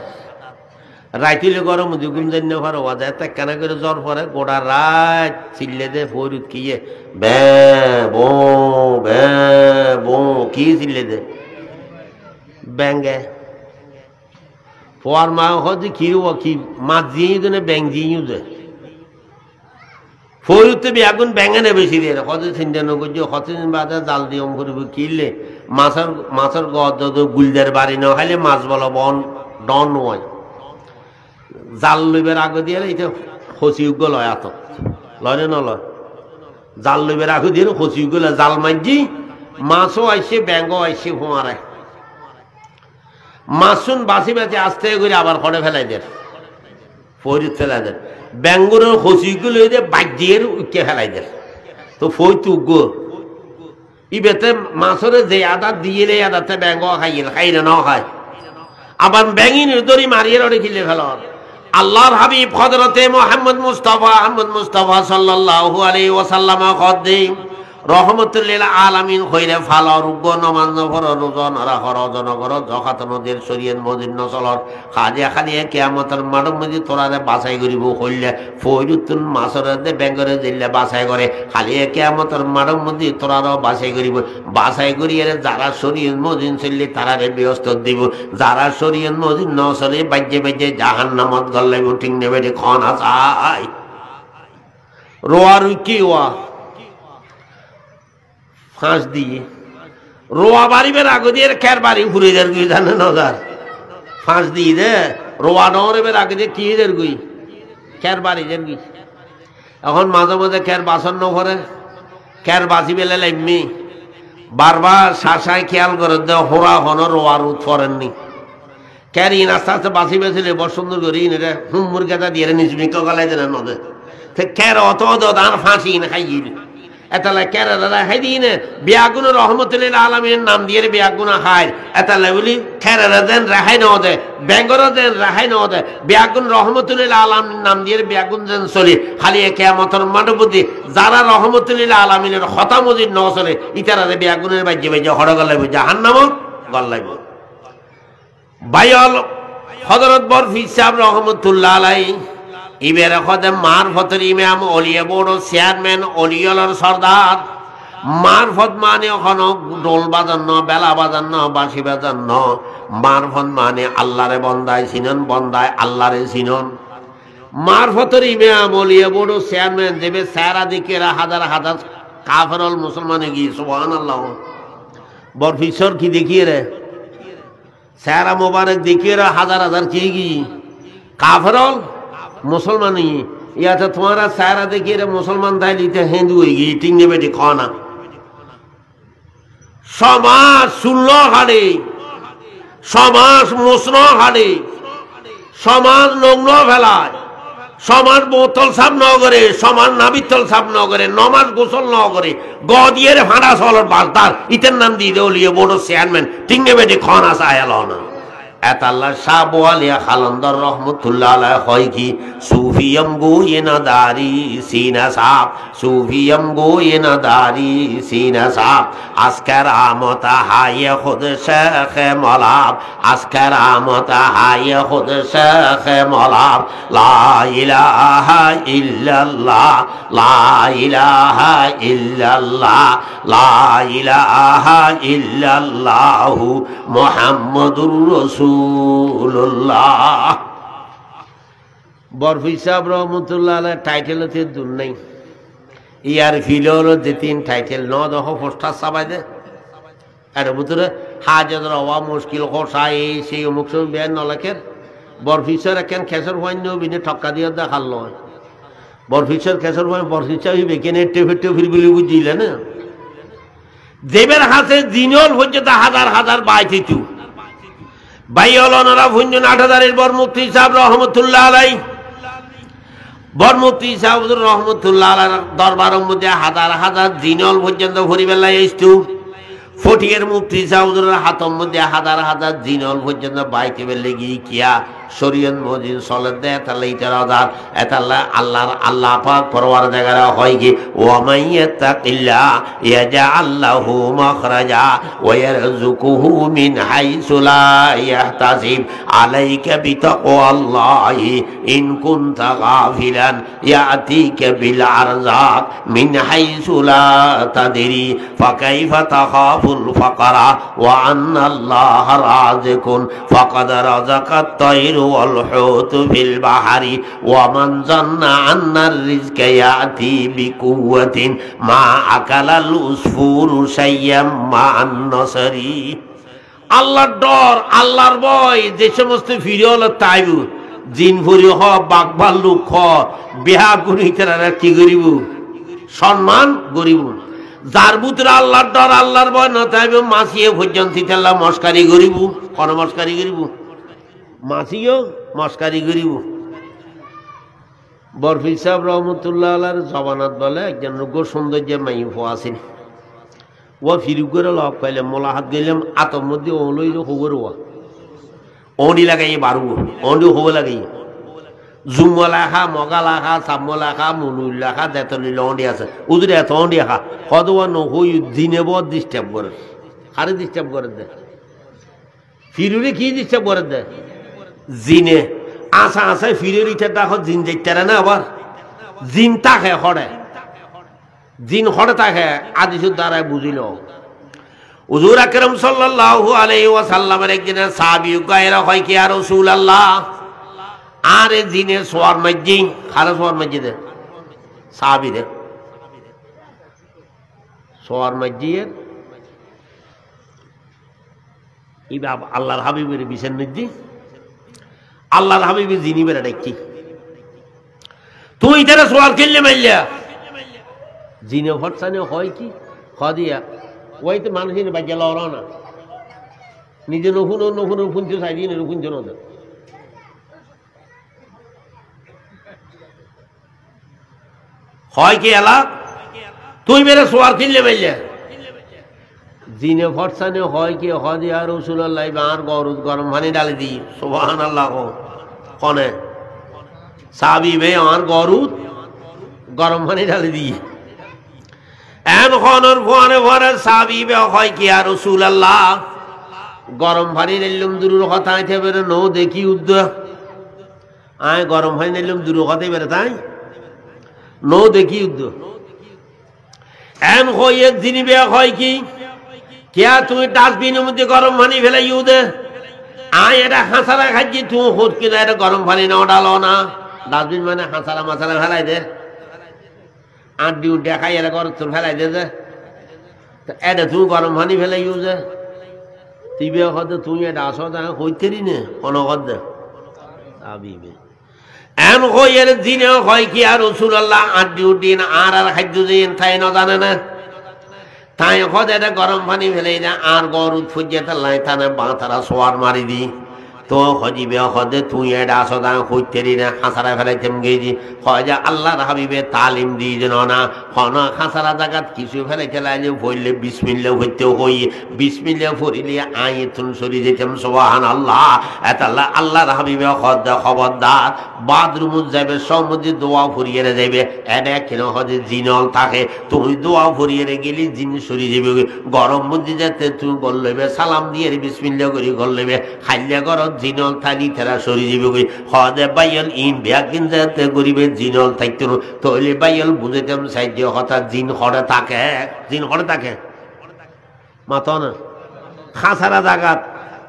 রাইতিলে গরম দুগুম জন্য ভালো বাজায় তা কেন করে জ্বর পরে গোটা রাত চিল্লে দে ফৈরুক কিয়ে বে বো কি চিল্লে দে ব্যাঙ্গে পোয়ার মা হচ্ছে কি কি মাছ দিয়ে দেনে ব্যাং দিয়ে দে ফৈরুতে বেগুন ব্যাঙে বেশি দিয়ে কত চিন্তা নকরছি কতদিন বাদে জাল দিয়ে করবো কিনলে মাছের গদ গুলদের বাড়ি না খাইলে মাছ বলো বন ডন হয় জাল লইবের আগে দিয়ে এটা খসিউগ লয় এত লয় না লয় জাল লইবের আগে দিয়ে খসিউগ লয় জাল মাঝি মাছও আইসে ব্যাঙ্গও আইসে ফোঁয়ারায় মাছুন বাঁচি বাঁচি আস্তে করে আবার খড়ে ফেলাই দেয় ফৈরুত ফেলাই দেয় ব্যাঙ্গুরের খসিউগ লই দিয়ে বাজিয়ে উঠে ফেলাই দেয় তো ফই তুগ ইবেতে মাছের যে আদা দিয়ে আদাতে ব্যাঙ্গ খাইলে না খায় আবার ব্যাঙি নির্দরি মারিয়ে রড়ে খিলে ফেল আল্লাহর হাবিব হযরতে মুহাম্মদ মুস্তাফা সাল্লাল্লাহু আলাইহি ওয়াসাল্লাম কদ্দিম রহমতুল্লিল আলামিন কইরে ফালা রুগ নমাজ নফর রোজা নারা খরজন কর যাকাত নদীর শরীয়ত মদিন নচলত খাদিয়া খাদিয়া কিয়ামতের মাঠের মধ্যে তোরারে বাছাই করিব কইলে ফৈরুতুন মাছরে দে ব্যাঙ্গরে দিলে বাছাই করে খালি কিয়ামতের মাঠের মধ্যে তোরারও বাছাই করিব বাছাই করিয়ে যারা শরীয়ত মদিন চললে তারারে ব্যস্ত দিব যারা শরীয়ত মদিন ন চলে বাজ্যে বাজ্যে জাহান্নামত গল্লাইব ঠিক নেবে খন আসাই রোয়ার কি ওয়া ফাঁস দিয়ে রোয়া বাড়িবের আগে দিয়ে খের বাড়ি ঘুরে দেয় গুই জানে নজার ফাঁস দিয়ে দে রোয়া ডরেবের আগে দিয়ে কি দের গুই খের বাড়ি দের গুই এখন মাঝে মাঝে খের বাসন করে খের বাঁচি বেলে এমনি বারবার শাসায় খেয়াল করে দেয় হোরা হন রোয়ার উৎ করেননি খের ইন আস্তে আস্তে বাঁচি বেছিলে বড় সুন্দর করে ইন এটা হুমুর গেতা দিয়ে নিজমিক গলাই দেন নদে খের অত দান ফাঁসি না খাইয়ে এতালা কেরালা হাইদিনে বিয়াগুন রহমতুল্লিল আলামিনের নাম দিয়ে বিয়াগুনা খায় এতালা বলি কেরালা দেন রেহাই ন দে বেঙ্গর দেন রেহাই ন দে বিয়াগুন রহমতুল্লিল আলামিনের নাম দিয়ে বিয়াগুন দেন চলি খালি কিয়ামতের মাঠবুদ্ধি যারা রহমতুল্লিল আলামিনের খতা মজিদ ন চলে ইতারা বিয়াগুনের বাজ্যে বাজ্যে হড় গলাইব জাহান্নামত গলাইব বাইল হযরত বরফি সাহেব রহমতুল্লাহ আলাইহি ইবের খদে মারফতের ইমাম অলিয়া বড় চেয়ারম্যান অলিয়লার সর্দার মারফত মানে এখন ডোল বাজান্ন বেলা বাজান্ন বাঁশি বাজান্ন মারফত মানে আল্লাহরে বন্দায় চিনন বন্দায় আল্লাহরে চিনন মারফতের ইমাম অলিয়া বড় চেয়ারম্যান দেবে সারা দিকে হাজার হাজার কাফেরল মুসলমানে গিয়ে সুবহানাল্লাহ বরফিসর কি দেখিয়ে রে সারা মোবারক দেখিয়ে রে হাজার হাজার কি গিয়ে কাফেরল মুসলমান ইয়াতে তোমারা সারা দেখি রে মুসলমান তাই লিতে হিন্দু হয়ে গিয়ে টিঙ্গে বেটি খানা সমাজ শূন্য হারে সমাজ মুসন হারে সমাজ নগ্ন ফেলায় সমাজ বোতল সাপ ন করে সমাজ নাবিতল সাপ ন করে নমাজ গোসল ন করে গদিয়ে ফাঁড়া চলর বাসদার ইতের নাম দিয়ে দেলিয়ে বড় চেয়ারম্যান টিঙ্গে বেটি খানা চায়াল না এত আল্লাহ শাহ বোয়ালিয়া খালন্দর রহমতুল্লাহ আলাইহি হয় কি সুফিয়ম গোয়ে না দারি সিনা সাপ সুফিয়ম গোয়ে না দারি সিনা সাপ আজকের আমতা হায়ে খুদ শেখ মলাব আজকের আমতা হায়ে খুদ শেখ মলাব লা ইলাহা ইল্লাল্লাহ লা ইলাহা ইল্লাল্লাহ লা ইলাহা ইল্লাল্লাহু মুহাম্মাদুর রাসূলুল্লাহ বরফি সাহেব রহমতুল্লাহ আলাইহি টাইটেল হতে দূর নাই ইয়ার ফিল হলো যে তিন টাইটেল ন দহ পোস্টার চাবাই দে এর ভিতরে হাজার হওয়া মুশকিল খসা এই সেই অমুক সময় বের নলেখের বরফিসর এখন খেসর হইন বিনে ঠক্কা দিয়ে দেখাল নয় বরফিসর খেসর হইন বরফিসা হইবে কেনে টেফে ফিরগুলি বুঝিলে না দেবের হাতে দিনল পর্যন্ত হাজার হাজার বাইতিতু বাইল ওনারা ভুঞ্জন ৮০০০-এর বরমুফতি সাহেব রহমতুল্লাহ আলাই বরমুফতি সাহেব রহমতুল্লাহ আলাই দরবারের মধ্যে হাজার হাজার দিনল পর্যন্ত ভরিবেলা এসতু ফটিকের মুফতি সাহেবের হাতের মধ্যে হাজার হাজার দিনল পর্যন্ত বাইতে বেলে গিয়ে কিয়া শরীয়ত মজিদ সলেদ দে এতাল্লা ইটার আদার এতাল্লা আল্লাহর আল্লাহ পাক পরওয়ারদিগার হয় কি ওয়া মাইয়াত্তাকিল্লাহ ইয়াজআল লাহু মাখরাজা ওয়া ইয়ারযুকুহু মিন হাইসু লা ইয়াহতাসিব আলাইকা বিতাকওয়াল্লাহি ইন কুনতা গাফিলান ইয়াতিকা বিল আরযাক মিন হাইসু লা তাদরি ফাকাইফা তাখাফুল ফাকরা ওয়া আন্নাল্লাহা রাযিকুন ফাকাদ রাযাকাত তাইর والحوت في البحر ومن ظن أن الرزق يأتي بقوة ما أكل العصفور شيئا مع النصر আল্লাহর ডর আল্লাহর ভয় যে সমস্ত ফিরিয়ল তাইব জিন ফুরি হ বাঘ ভাল্লুক হ বিহা গুণিতেরা কি করিব সম্মান করিব যার ভিতরে আল্লাহর ডর আল্লাহর ভয় না তাইব মাসিয়ে পর্যন্ত তেলা মস্কারি করিব কোন মস্কারি করিব মাসিও মস্কারি করিব বরফি সাহেব রহমতুল্লাহ আলার জবানাত বলে একজন রোগ সৌন্দর্য মাই আছেন ও ফিরু করে লক পাইলে মোলাহাত গেলাম আতর মধ্যে ওলই খবর ওয়া অন্ডি লাগাই বারু অন্ডি হব লাগাই জুম লেখা মগা লেখা সাম্য লেখা মুনুল লেখা দেতলিল অন্ডি আছে উদরে এত অন্ডি খা কদওয়া নহই দিনে বদ ডিস্টার্ব করে আরে ডিস্টার্ব করে দে ফিরুরে কি ডিস্টার্ব করে দে জিনে আসা আসায় ফিরে রিতে দেখো জিন যাইতারে না আবার জিন তাকে হড়ে জিন হড়ে তাকে আদিসুর দ্বারায় বুঝিল হুজুর আকরাম সাল্লাল্লাহু আলাইহি ওয়াসাল্লামের একদিন সাহাবী গায়রা হয় কি আর রাসূলুল্লাহ আরে জিনে সোয়ার মজ্জি খারে সোয়ার মজ্জিদে সাহাবী দে সোয়ার মজ্জিয়ের ইবা আল্লাহর হাবিবের বিশেষ নজ্জি আল্লাহর হাবিবি জিনি বেড়া দেখছি তুই তারা সোয়াল খেললে মাইলিয়া জিনে ভরসানে হয় কি দিয়া ওই তো মানুষের বাজ্যা লড়া না নিজে নহুন ফুনতে চাই দিয়ে ফুনছে না হয় কি এলা তুই বেড়ে সোয়াল খেললে মাইলিয়া জিনে ফরসানে হয় কি হদিয়া রাসূলুল্লাহ আর গরুদ গরম পানি ডালে দি সুবহানাল্লাহ কনে সাহাবী বে আর গরুদ গরম পানি ডালে দি এন খনর ফোনে ফরে সাহাবী বে হয় কি আর রাসূলুল্লাহ গরম পানি নিলাম দূরের কথা আইতে বেরে নো দেখি উদ্দ আয় গরম পানি নিলাম দূরের কথা বেরে তাই নো দেখি উদ্দ এন হয় জিনি বে হয় কি क्या तुम डास्टबिन मध्य गरम पानी फेले दे आए हासारा खाई तुम खुद की गरम पानी न डालो ना डास्टबिन मैंने हासारा मसाला फेलाई दे आड्डी उड्डिया खाई घर तुम फेलाई दे एडे तुम गरम पानी फेले दे तीबे खद तुम एडा आसो होते ने कोनो दे आबीबे एन खोयर दिन হয় কি আর রাসূলুল্লাহ আড্ডি উড্ডি না আর খাদ্য দিন তাই না জানে না তাই হদে গরম পানি ফেলে আর গরু ফুজিয়ে তাই তানে বাঁতারা সোয়ার মারি দি তো হজিবে হদে তুই এটা আসো দা হইতেরি না হাসারা ফেলাইতেম গেছি হয় যে আল্লাহর হাবিবে তালিম দিয়ে যেন না হন হাসারা জায়গাত কিছু ফেলাইতে লাগে বললে বিসমিল্লাহ হইতেও হই বিসমিল্লাহ ফরিলে আইতুন সরি যেতাম সুবহানাল্লাহ এতাল্লাহ আল্লাহর হাবিবে হদ খবরদার বাথরুম যাবে সমুদ্রে দোয়া ফরিয়ে যাবে এনে কেন হদে জিনল থাকে তুমি দোয়া ফরিয়ে গেলি জিন সরি যাবে গরম মধ্যে যেতে তুমি গল লইবে সালাম দিয়ে বিসমিল্লাহ করি গল লইবে খাইলে গর জিনল থানি থেরা সরি যাবে হদে বাইল ইন ব্যাগিন যেতে গরিবে জিনল থাকতো তৈলে বাইল বুঝেতাম সাহায্য হঠাৎ জিন হরে থাকে মাথা না খাসারা জাগাত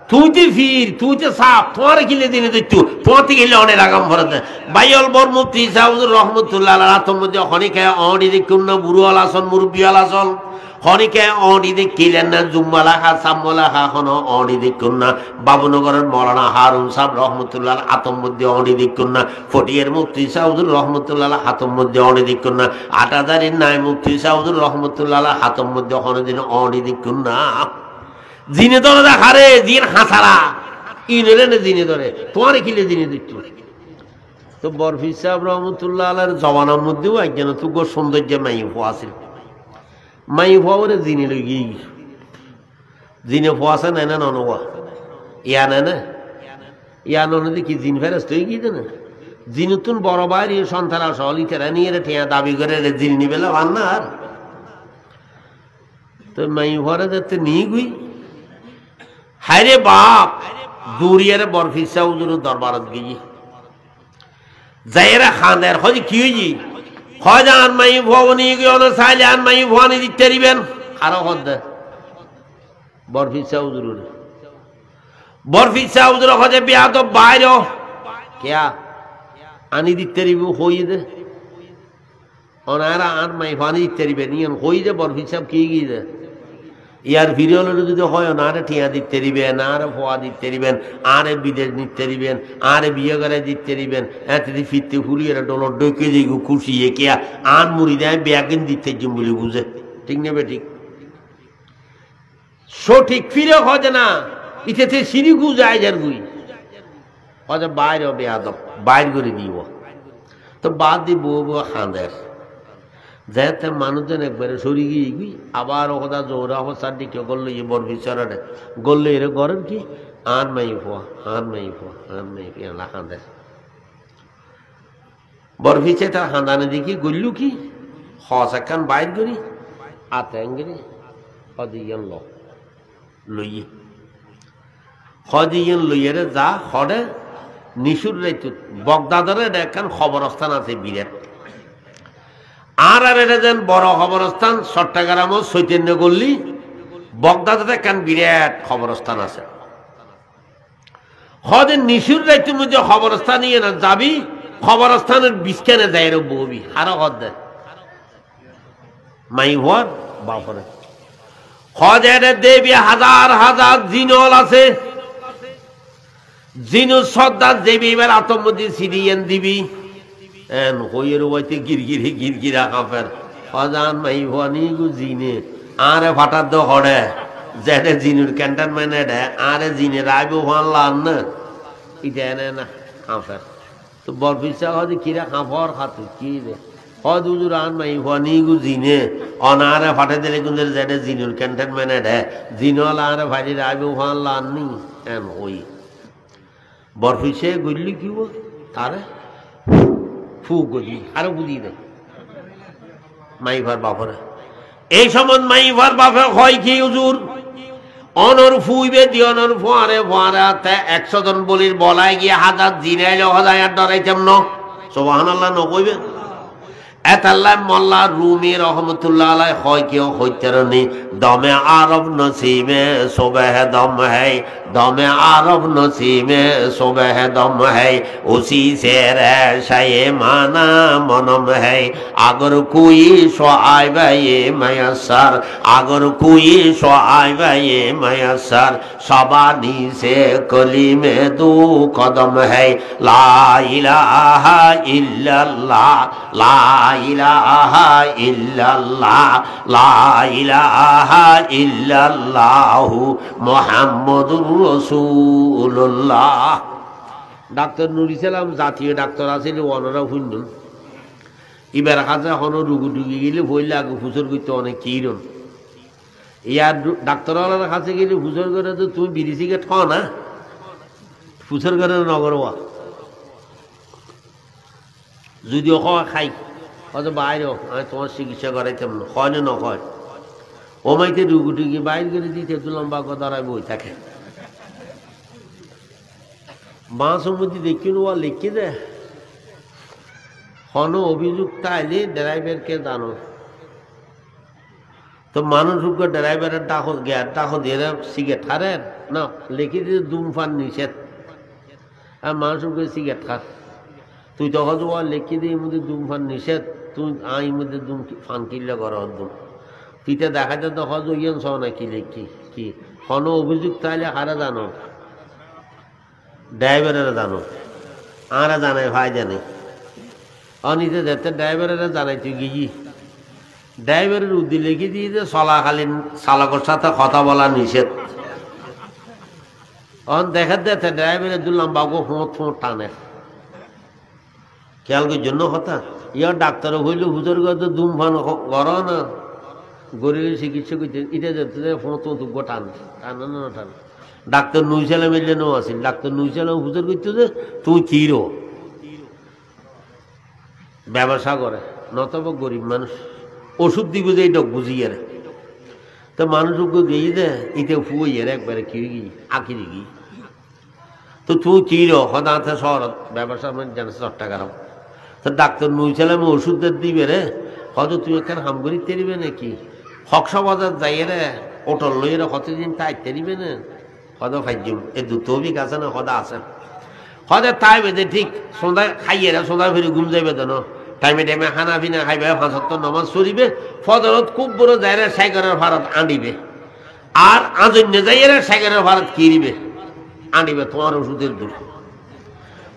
তুই যে ফির তুই যে সাপ তোমার কিলে দিনে দেখতো তোমার থেকে গেলে অনেক আগাম ভরত বাইল বর মুফতি সাহেব রহমতুল্লাহ আলাইহির মধ্যে অনেক অনেক দেখুন না বুড়ো আলাসন মুরব্বী আলাসন খনিকে অডি দেখিলেন না জুম্মালা খা সাম্মলা খা কোনো অডি দেখুন না বাবুনগরের মৌলানা হারুন সাহেব রহমতুল্লাহ আতম মধ্যে অডি দেখুন না ফটিয়ার মুফতি সাউদুর রহমতুল্লাহ হাতম মধ্যে অডি দেখুন না আটাদারির নাই মুফতি সাউদুর রহমতুল্লাহ হাতম মধ্যে কোনোদিন অডি দেখুন না জিনে ধরে দেখারে জিন হাসারা ইনেলে না জিনে ধরে তোমার কিলে জিনে দেখতো তো বরফি সাহেব রহমতুল্লাহ আলার জওয়ানার মধ্যেও একজন তুগ সৌন্দর্য মাই ফোয়াছিল মাই ফোয়ারে জিনে লই গিয়ে জিনে ফোয়াছে নাই না ননবা ইয়া নাই না ইয়া ননদি কি জিন ফেরত হয়ে গিয়েছে না জিনতুন বড় বাইরে সন্তান সহলি তেরা নিয়ে ঠেয়া দাবি করে জিন নিবেলা ভান না আর তো মাই ফোয়ারে যাতে নিয়ে গুই হায়রে বাপ দূরিয়ারে বরফি সাহেব দরবারত গিয়ে যাইরা খানের হজি কি হইজি হজান মাই ভবনি গিয়ন সাইলান মাই ভবনি দিতে দিবেন আর হদ বরফি সাউদুর হজে বিয়া তো বাইরে কিয়া আনি দিতে দিব হই দে ওনারা আর মাই ভবনি দিতে দিবেন ইয়ন হই যে বরফি সাহেব কি গিয়ে ইয়ার ভিডিও যদি হয় না আরে টিয়া দিতে দিবেন আরে ফোয়া দিতে দিবেন আরে বিদেশ নিতে দিবেন আরে বিয়ে করে দিতে দিবেন এতে ফিরতে ফুলিয়ে ডলার ডকে যে খুশিয়ে কেয়া আন মুড়ি দেয় ব্যাগিন দিতে জিম বলে বুঝে ঠিক নেবে ঠিক সঠিক ফিরে হজে না ইতে সিঁড়ি গু যায় যার গুই হজে বাইরে বেয়াদব বাইর করে দিব তো বাদ দি বউ বউ খাঁদের যাতে মানুষজন একবারে সরি গিয়ে গি আবার ওটা জোরা অবস্থার দিকে গড়লো ইয়ে বর বিচারে গড়লো এর গরেন কি আর মাই ফোয়া খাঁদে বরফিছে তার হাঁদানে দেখি গড়লু কি হস একখান বাইর করি আতেঙ্গরি হদিয়ান হদিয়ান লইয়েরে যা হরে নিশুর রাইত বগদাদরের একখান খবরস্থান আছে বিরাট আর এটা যেন বড় খবরস্থান চট্টগ্রাম চৈতন্য গল্লি বগদাদে একখান বিরাট খবরস্থান আছে হদের নিশুর রাইতের মধ্যে খবরস্থান নিয়ে না যাবি খবরস্থানের বিস্কানে যায় ববি আরো হদ দেয় মাই হওয়ার বাপরে হদের দেবী হাজার হাজার জিনল আছে জিনু সর্দার দেবী এবার আতমদি সিরিয়ান দিবি হইয়ের ওইতে গিরগিরা কাপের হজান মাই ভনি গু জিনে আরে ফাটার দো হড়ে যেটা জিনুর ক্যান্টনমেন্ট আরে জিনে রাইব হন লান না এটা এনে না কাপের তো বরফিসা হদি কিরা কাপড় খাতু কি রে হদ উজুর আন মাই ভনি গু জিনে অনারে ফাটে দিলে কিন্তু যেটা জিনুর ক্যান্টনমেন্ট জিনল আরে ভাই রাইব হন লান নি এন ওই বরফিসে গলি কি তারে ফুগলি আরো বুঝিয়ে দেয় মাইভার বাপরে এই সময় মাইভার বাপে হয় কি হুজুর অনর ফুইবে দি অনর ফোয়ারে ফোয়ারে 100 জন বলির বলাই গিয়ে হাজার জিরাইলে হাজার ডরাইতাম ন সুবহানাল্লাহ ন কইবে এতাল্লাহ মোল্লা রুমি রহমতুল্লাহ আলাই হয় কেউ হইতেরনি দমে আরব নসিবে সুবহ দম है दम आरब नसीमे सुबह दम है उसी से रहशे माना मनम है अगर कोई शुआइब ये मयसर अगर कोई शुआइब ये मयसर शबानी से कली में दो कदम है ला इलाहा इल्लल्लाह ला इलाहा इल्लल्लाह ला इलाहा इल्लल्लाह मुहम्मदुर রাসূলুল্লাহ ডাক্তার নুর ইসলাম জাতীয় ডাক্তার আছে ওনারা শুনুন এবার কাছে হনো রুগী টুগি গেলে বললে আগে ফুসর করতে অনেক কিরণ ইয়ার ডাক্তারওয়ালার কাছে গেলে ফুসর করে তো তুমি বিড়ি সিগারেট খাও না ফুসর করে নগরওয়া যদিও খাওয়া খাই হয়তো বাইরেও আমি তোমার চিকিৎসা করাইতাম না হয় না নয় ও মাইতে রুগী টুগি বাইর করে দিতে একটু লম্বা কথা দাঁড়ায় বই থাকে বাঁশের মধ্যে দেখি নো লিখে দেয় হন অভিযুক্ত আইলে ড্রাইভারকে জানো তো মানুষ ড্রাইভারের ডাকো দিয়ে সিগারেট খারেন না লিখে দিয়ে ধূমপান নিষেধ আর মানুষ সিগারেট খাস তুই তখন লিখে দিয়ে মধ্যে ধূমপান নিষেধ তুই আই মধ্যে ফান কিনলে করা হতো কিতে দেখা যায় তো হজ ইয়েন সহ না কি লিখি কি কোন অভিযুক্ত আইলে হারা জানো ড্রাইভারেরা জানো আরা জানাই ভাই জানে অনিতে যেতে ড্রাইভারেরা জানাই তুই গিয়ে ড্রাইভারের উদ্দি লিখে দিয়ে যে চলাকালীন চালকের সাথে কথা বলা নিষেধ অন দেখা যেতে ড্রাইভারের দু লম্বা গো ফোঁট ফোঁট টানে খেয়ালকের জন্য কথা ইয়ার ডাক্তার হইলে হুজুর তো ধূমপান কর না গরিবের চিকিৎসা করতে এটা যেতে ফোঁট গো টান টানে না টান ডাক্তার নুইসালে মিললে নো আসিল ডাক্তার নুইসালে হুজুর করতে যে তুই চিরো ব্যবসা করে নতব গরিব মানুষ ওষুধ দিব যে এই ডক বুঝিয়ে রে তো মানুষ গিয়ে দে ইতে ফুয়ে রে একবারে কি গি আঁকিরে গি তো তুই চিরো হদাতে শহরত ব্যবসা মানে জানিস 10 টাকা তো ডাক্তার নুইসালে আমি ওষুধ দিবে রে হয়তো তুই এখানে হাম করি তেরিবে নাকি হকসা বাজার যাইয়ে রে ওটল লইয়ে রে কতদিন তাই তেরিবে না হদ ফাইজুম এ দুটো বিক আছে না হদা আছে হদে তাই বেদে ঠিক সন্ধ্যায় খাইয়ে রে সন্ধ্যায় ফিরে ঘুম যাইবে তো না টাইমে টাইমে খানা পিনা খাইবে 5 ওয়াক্ত নামাজ পড়িবে ফজরত খুব বড় যাইরে সাইকেলের ভারত আনিবে আর আজন্য যাইরে সাইকেলের ভারত কিনিবে আনিবে তোমার ওষুধের দূর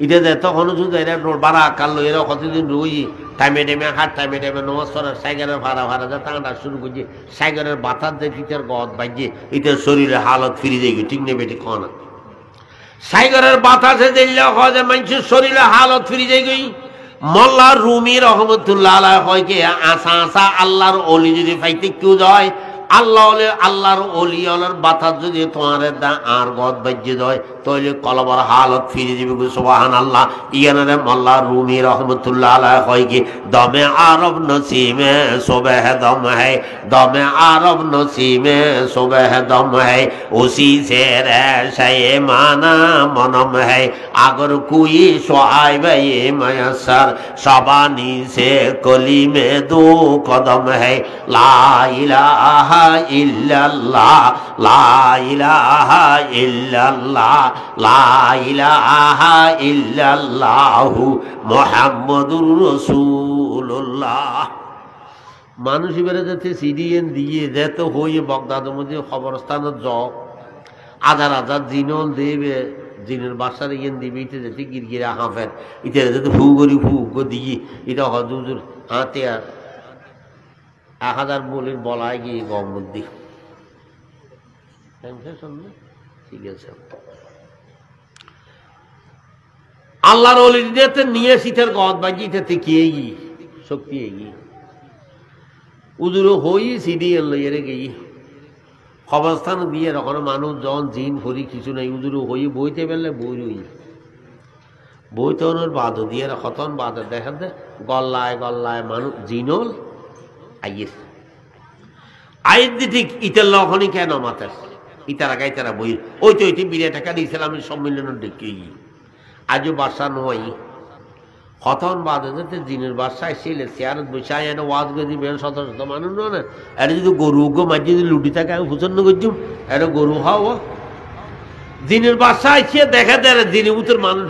এটা যে তখন ওষুধ যাইরে বাড়া কাল এরা কতদিন রই টাইমে টাইমে হাট টাইমে টাইমে নামাজ পড়ার সাইকেলের ভাড়া যা টাঙাটা শুরু করছে সাইকেলের বাতার যে পিঠের গদ বাজছে এটার শরীরে হালত ফিরে যাই ঠিক নেবে ঠিক না সাইকেলের বাতাসে দিলে হয় যে মানুষের শরীরে হালত ফিরে যাই গই মোল্লা রুমি রহমতুল্লাহ আলাইহি হয় কি আসা আসা আল্লাহর ওলি যদি পাইতে কেউ যায় আল্লাহর ওলি আল্লাহর বাতাস যদি তোমার আর গদ বাজ্যে যায় তাহলে কলবার হালত ফিরে যাবে সুবহানাল্লাহ ইয়ানারে মোল্লা রুমি রহমতুল্লাহ আলাইহি হয় কি দমে আরব নসিমে সুবহ দম है দমে আরব নসিমে সুবহ দম है उसी से रहशे माना मनम है अगर कोई शुआइब मयसर शबानी से कली में 2 कदम है ला इलाहा इल्लल्लाह ला इलाहा इल्लल्लाह ला इलाहा इल्लल्लाह मुहम्मदुर রাসূলুল্লাহ মানুষ বেড়ে যাতে সিডিএন দিয়ে যেত হয়ে বগদাদের মধ্যে খবরস্থানত জ আজার জিনল দেবে জিনের বাসার ইয়েন দিবে ইতে যেতে গিরগিরা হাফের ইতে যেতে ফু করি ফু দিয়ে এটা হজুর হাতে আর 1000 বলির বলায় গিয়ে গম বুদ্ধি ঠিক আছে আল্লাহর ওলিদের নিয়ে শীতের গদ বাজিতে তিকিয়ে গিয়ে শক্তি এগিয়ে উজুরো হই সিডিএল লইয়ে গিয়ে খবরস্থান দিয়ে এখন মানুষ জন জিন ফরি কিছু নাই উজুরো হই বইতে পারলে বই রই বইতে ওনার বাদ দিয়ে খতন বাদ দেখা দে গল্লায় গল্লায় মানুষ জিনল আইর দি ঠিক ইটার লখনই কেন মাথার ইতারা গাইতারা বই ওই তো ওইটি বিরাট টাকা ইসলামের সম্মেলনের ডেকে আজও বাসা নয় খতন বাদ যেতে জিনের বাসায় ছেলে চেয়ারত বসায় এনে ওয়াজ করে দিবেন শত শত মানুষ না এটা যদি গরু গো মাঝে যদি লুটি থাকে আমি পছন্দ করছুম এটা গরু খাও জিনের বাসায় সে দেখা দেয় জিনের উত্তর মানুষ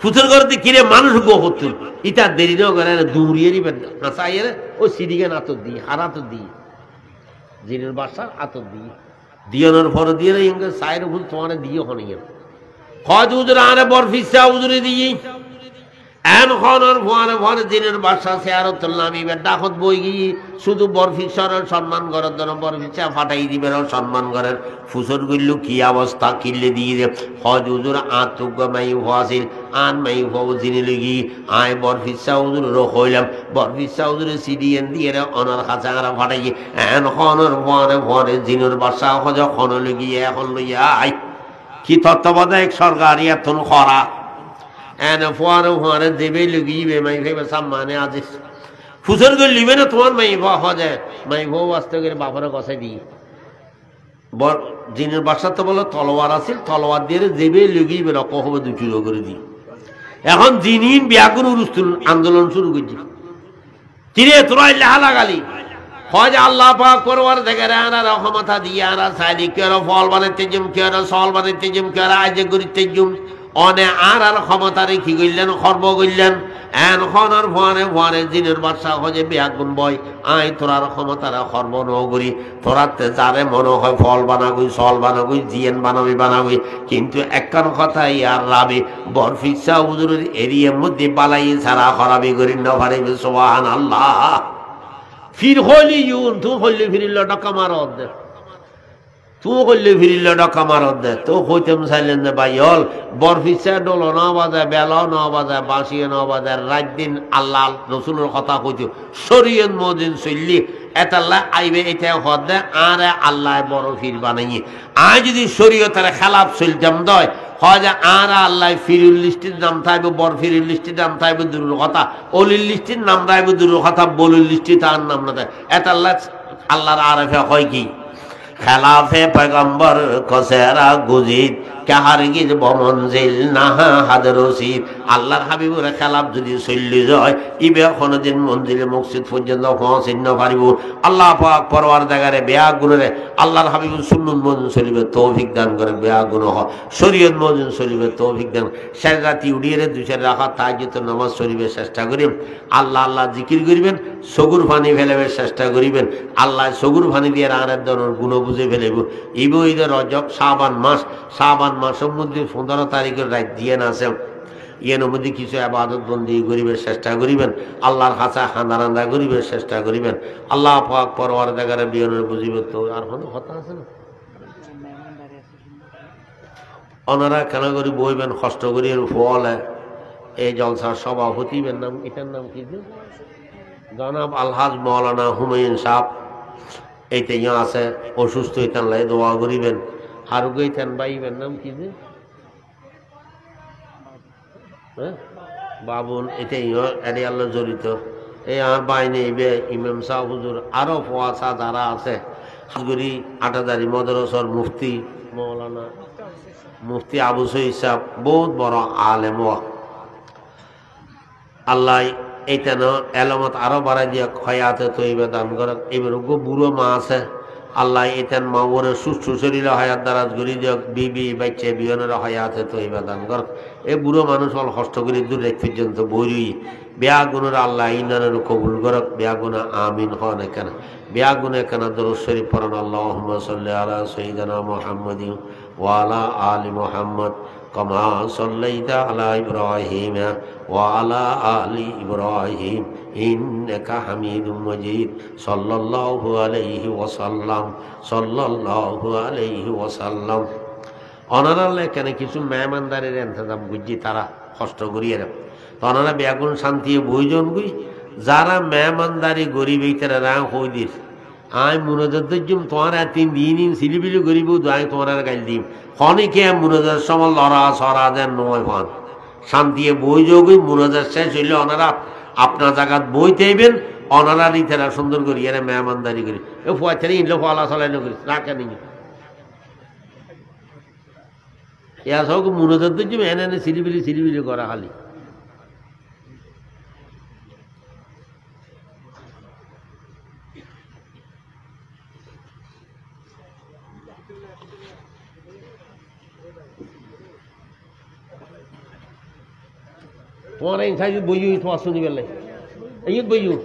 ফুচর করতে কিরে মানুষ গো হতুন ইটা দেরি না করে দৌড়িয়ে নিবেন হাসাইয়ে ও সিডিকে আতর দিই আর আতর দিই জিনের বাসার আতর দিই দিয়নের ফরে দিয়ে সাইর ভুল তোমার দিয়ে হনিয়ে হজ উজরে আরে বরফিসা উজরে দিয়ে এন খনর ভুয়ারে ভরে দিনের বাসা শেয়ারতুল্লাহ আমি ডাকত বই গিয়ে শুধু বরফিসরের সম্মান করার জন্য বরফিসা ফাটাই দিবেন সম্মান করেন ফুসর গইল কি অবস্থা কিনলে দিয়ে দে হজ উজুর আতুক মাই হওয়াছিল আন মাই হও জিনে লগি আয় বরফিসা উজুর হইলাম বরফিসা উজুরে সিডিএন দিয়ে অনার খাঁচারা ফাটাই এন খনর ভুয়ারে ভরে দিনের বাসা হজ খন লগিয়ে এখন লইয়া আই কি তত্ত্বাবধায়ক সরকার এতন খরা এনে ফোয়ারে ফোয়ারে দেবে লুগিয়ে মাই ভেবে সামনে আজিস ফুসর করে লিবে না তোমার মাই ভা হজে মাই ভৌ আসতে করে বাপরে কষাই দিই জিনের বাসার তো বলো তলোয়ার আছিল তলোয়ার দিয়ে দেবে লুগিয়ে রক হবে 2 কিলো করে দিই এখন জিনিন ব্যাগুন আন্দোলন শুরু করছি চিরে তোরা লেহা লাগালি হজ আল্লাহ পাক করবার দেখে আনা রহমতা দিয়ে আনা সাইলি কেন ফল বানাইতে জুম কেন সল বানাইতে জুম কেন আজ করিতে জুম অনে আর ক্ষমতা রেখি গইলেন খর্ব গইলেন এন খনার ফুয়ারে ফুয়ারে জিনের বাদশা হয়ে বেয়াগুন বয় আই তোরার ক্ষমতারা কর্ম নগরী তোরাতে যারে মনে হয় ফল বানাগুই সল বানাগুই জিয়েন বানাবি কিন্তু একখান কথাই আর রাবে বরফিসা হুজুরের এরিয়ার মধ্যে বালাই ছাড়া খরাবি করি না পারিবে সুবহানাল্লাহ। ফির হলি ইউন তু হইলে ফিরিল টাকা মার অর্ধেক তু করলে ফিরিল ডাকা মারত দে তো হইতেম চাইলেন যে ভাই হল বরফিসা ডল ন বাজায় বেলাও ন বাজায় বাঁশিয়ে ন বাজায় রাত দিন আল্লাহ রসুলের কথা কইত শরীয়ত মদিন চললি এতাল্লাহ আইবে এটা হদ দে আর আল্লাহ বড় ফির বানাইয়ে আয় যদি শরীয়তের খেলাফ চলতাম দয় হয় যে আর আল্লাহ ফিরুল লিস্টির নাম থাকবে বর ফিরুল লিস্টির নাম থাকবে দূরের কথা অলির লিস্টির নাম থাকবে দূরের কথা বলির লিস্টি তার নাম না থাকে এতাল্লাহ আল্লাহর আরেফে হয় কি খেলাফে পয়গম্বর কসেরা গুজিদ কাহারগিজ বমনজিল নাহা হাদ রশিদ আল্লাহর হাবিবুর খেলাফ যদি চললি যায় ইবে কোনদিন মঞ্জিলে মসজিদ পর্যন্ত পৌঁছিন্ন পারিব আল্লাহ পাক পরওয়ার জায়গায় বেয়া গুণরে আল্লাহর হাবিবুর সুন্নত মজিন চলিবে তৌফিক দান করে বেয়া গুণ হ শরীয়ত মজিন চলিবে তৌফিক দান শেষ রাতি উড়িয়ে দুইশের রাখা তাহাজ্জুদ নামাজ চলিবে চেষ্টা করিবেন আল্লাহ আল্লাহ জিকির করিবেন সগুর পানি ফেলাবে চেষ্টা করিবেন আল্লাহ সগুর পানি দিয়ে আরেক ধরনের গুণ বুঝে ফেলেব ইব ঈদের রজব শাবান মাসের মধ্যে 15 তারিখের রাত দিয়ে আছে ইয়ের মধ্যে কিছু আবাদত বন্দি করিবেন চেষ্টা করিবেন আল্লাহর কাছে হান্দারান্দা করিবেন চেষ্টা করিবেন আল্লাহ পাক পরওয়ার জায়গায় বিয়নের বুঝিবে তো আর কোনো কথা আছে না ওনারা কেন করি বইবেন কষ্ট করি ফল এই জলসার সভাপতিবেন নাম এটার নাম কি জনাব আলহাজ মৌলানা হুমায়ুন সাহেব এইটা ইয়া আছে অসুস্থ হইতেন লাই দোয়া করিবেন হারুক হইতেন বাইবেন নাম কি যে বাবুল এটা এটি আল্লাহ জড়িত এই আর বাইনে ইবে ইমাম সাহ হুজুর আরো ফোয়াশা যারা আছে হাজগুড়ি আটাদারি মদরসর মুফতি মৌলানা মুফতি আবু সঈদ সাহেব বহুত বড় আলেম আল্লাহ এইটা এলামত আরো বাড়াই দিয়ে খয়াতে তৈবে দান করে এবার বুড়ো মা আছে আল্লাহ এতেন মা ওরে সুস্থ শরীরে হায়াত দারাজ করি দিয়ক বিবি বাচ্চা বিয়নের হায়াতে তৈবে দান কর এই বুড়ো মানুষ হল কষ্ট করি দূর এক পর্যন্ত বই বেয়া গুণের আল্লাহ ইনানের কবুল করক বেয়া গুণা আমিন হন কেন বেয়া গুণে কেন দরুদ শরীফ পড়ান আল্লাহুম্মা সাল্লি আলা সাইয়্যিদিনা মুহাম্মাদিন ওয়া আলা আলি মুহাম্মদ কামা সাল্লাইতা আলা ইব্রাহিম ওয়া আলা আলি ইব্রাহিম ইন্নাকা হামিদুম মাজিদ সাল্লাল্লাহু আলাইহি ওয়াসাল্লাম অনারালে কেন কিছু মেহমানদারের ইন্তজাম বুঝি তারা কষ্ট করিয়ে তনারা বেগুন শান্তি বইজন গুই যারা মেহমানদারি গরিব এইটারা রাং হই দিস আই মুনজাদ্দুম তোমার 3 দিন সিলিবিলি গরিব আই তোমার গাইল দিম খনিকে মুনজার সময় লড়া সরা দেন নয় ফান শান্তি বইযোগই মুনজার শেষ হইলে ওনারা আপনার জায়গাত বই দেবেন ওনারা রিতেরা সুন্দর করি এরা মেহমানদারি করি এ ফুয়াছারি ইনলো ফলা চলাই নকরি রাখে নি ইয়া সব মুনজাদ্দুম এনে সিলিবিলি করা খালি তোমার এই সাইজ বইও তোমার শুনি বেলে এই বইও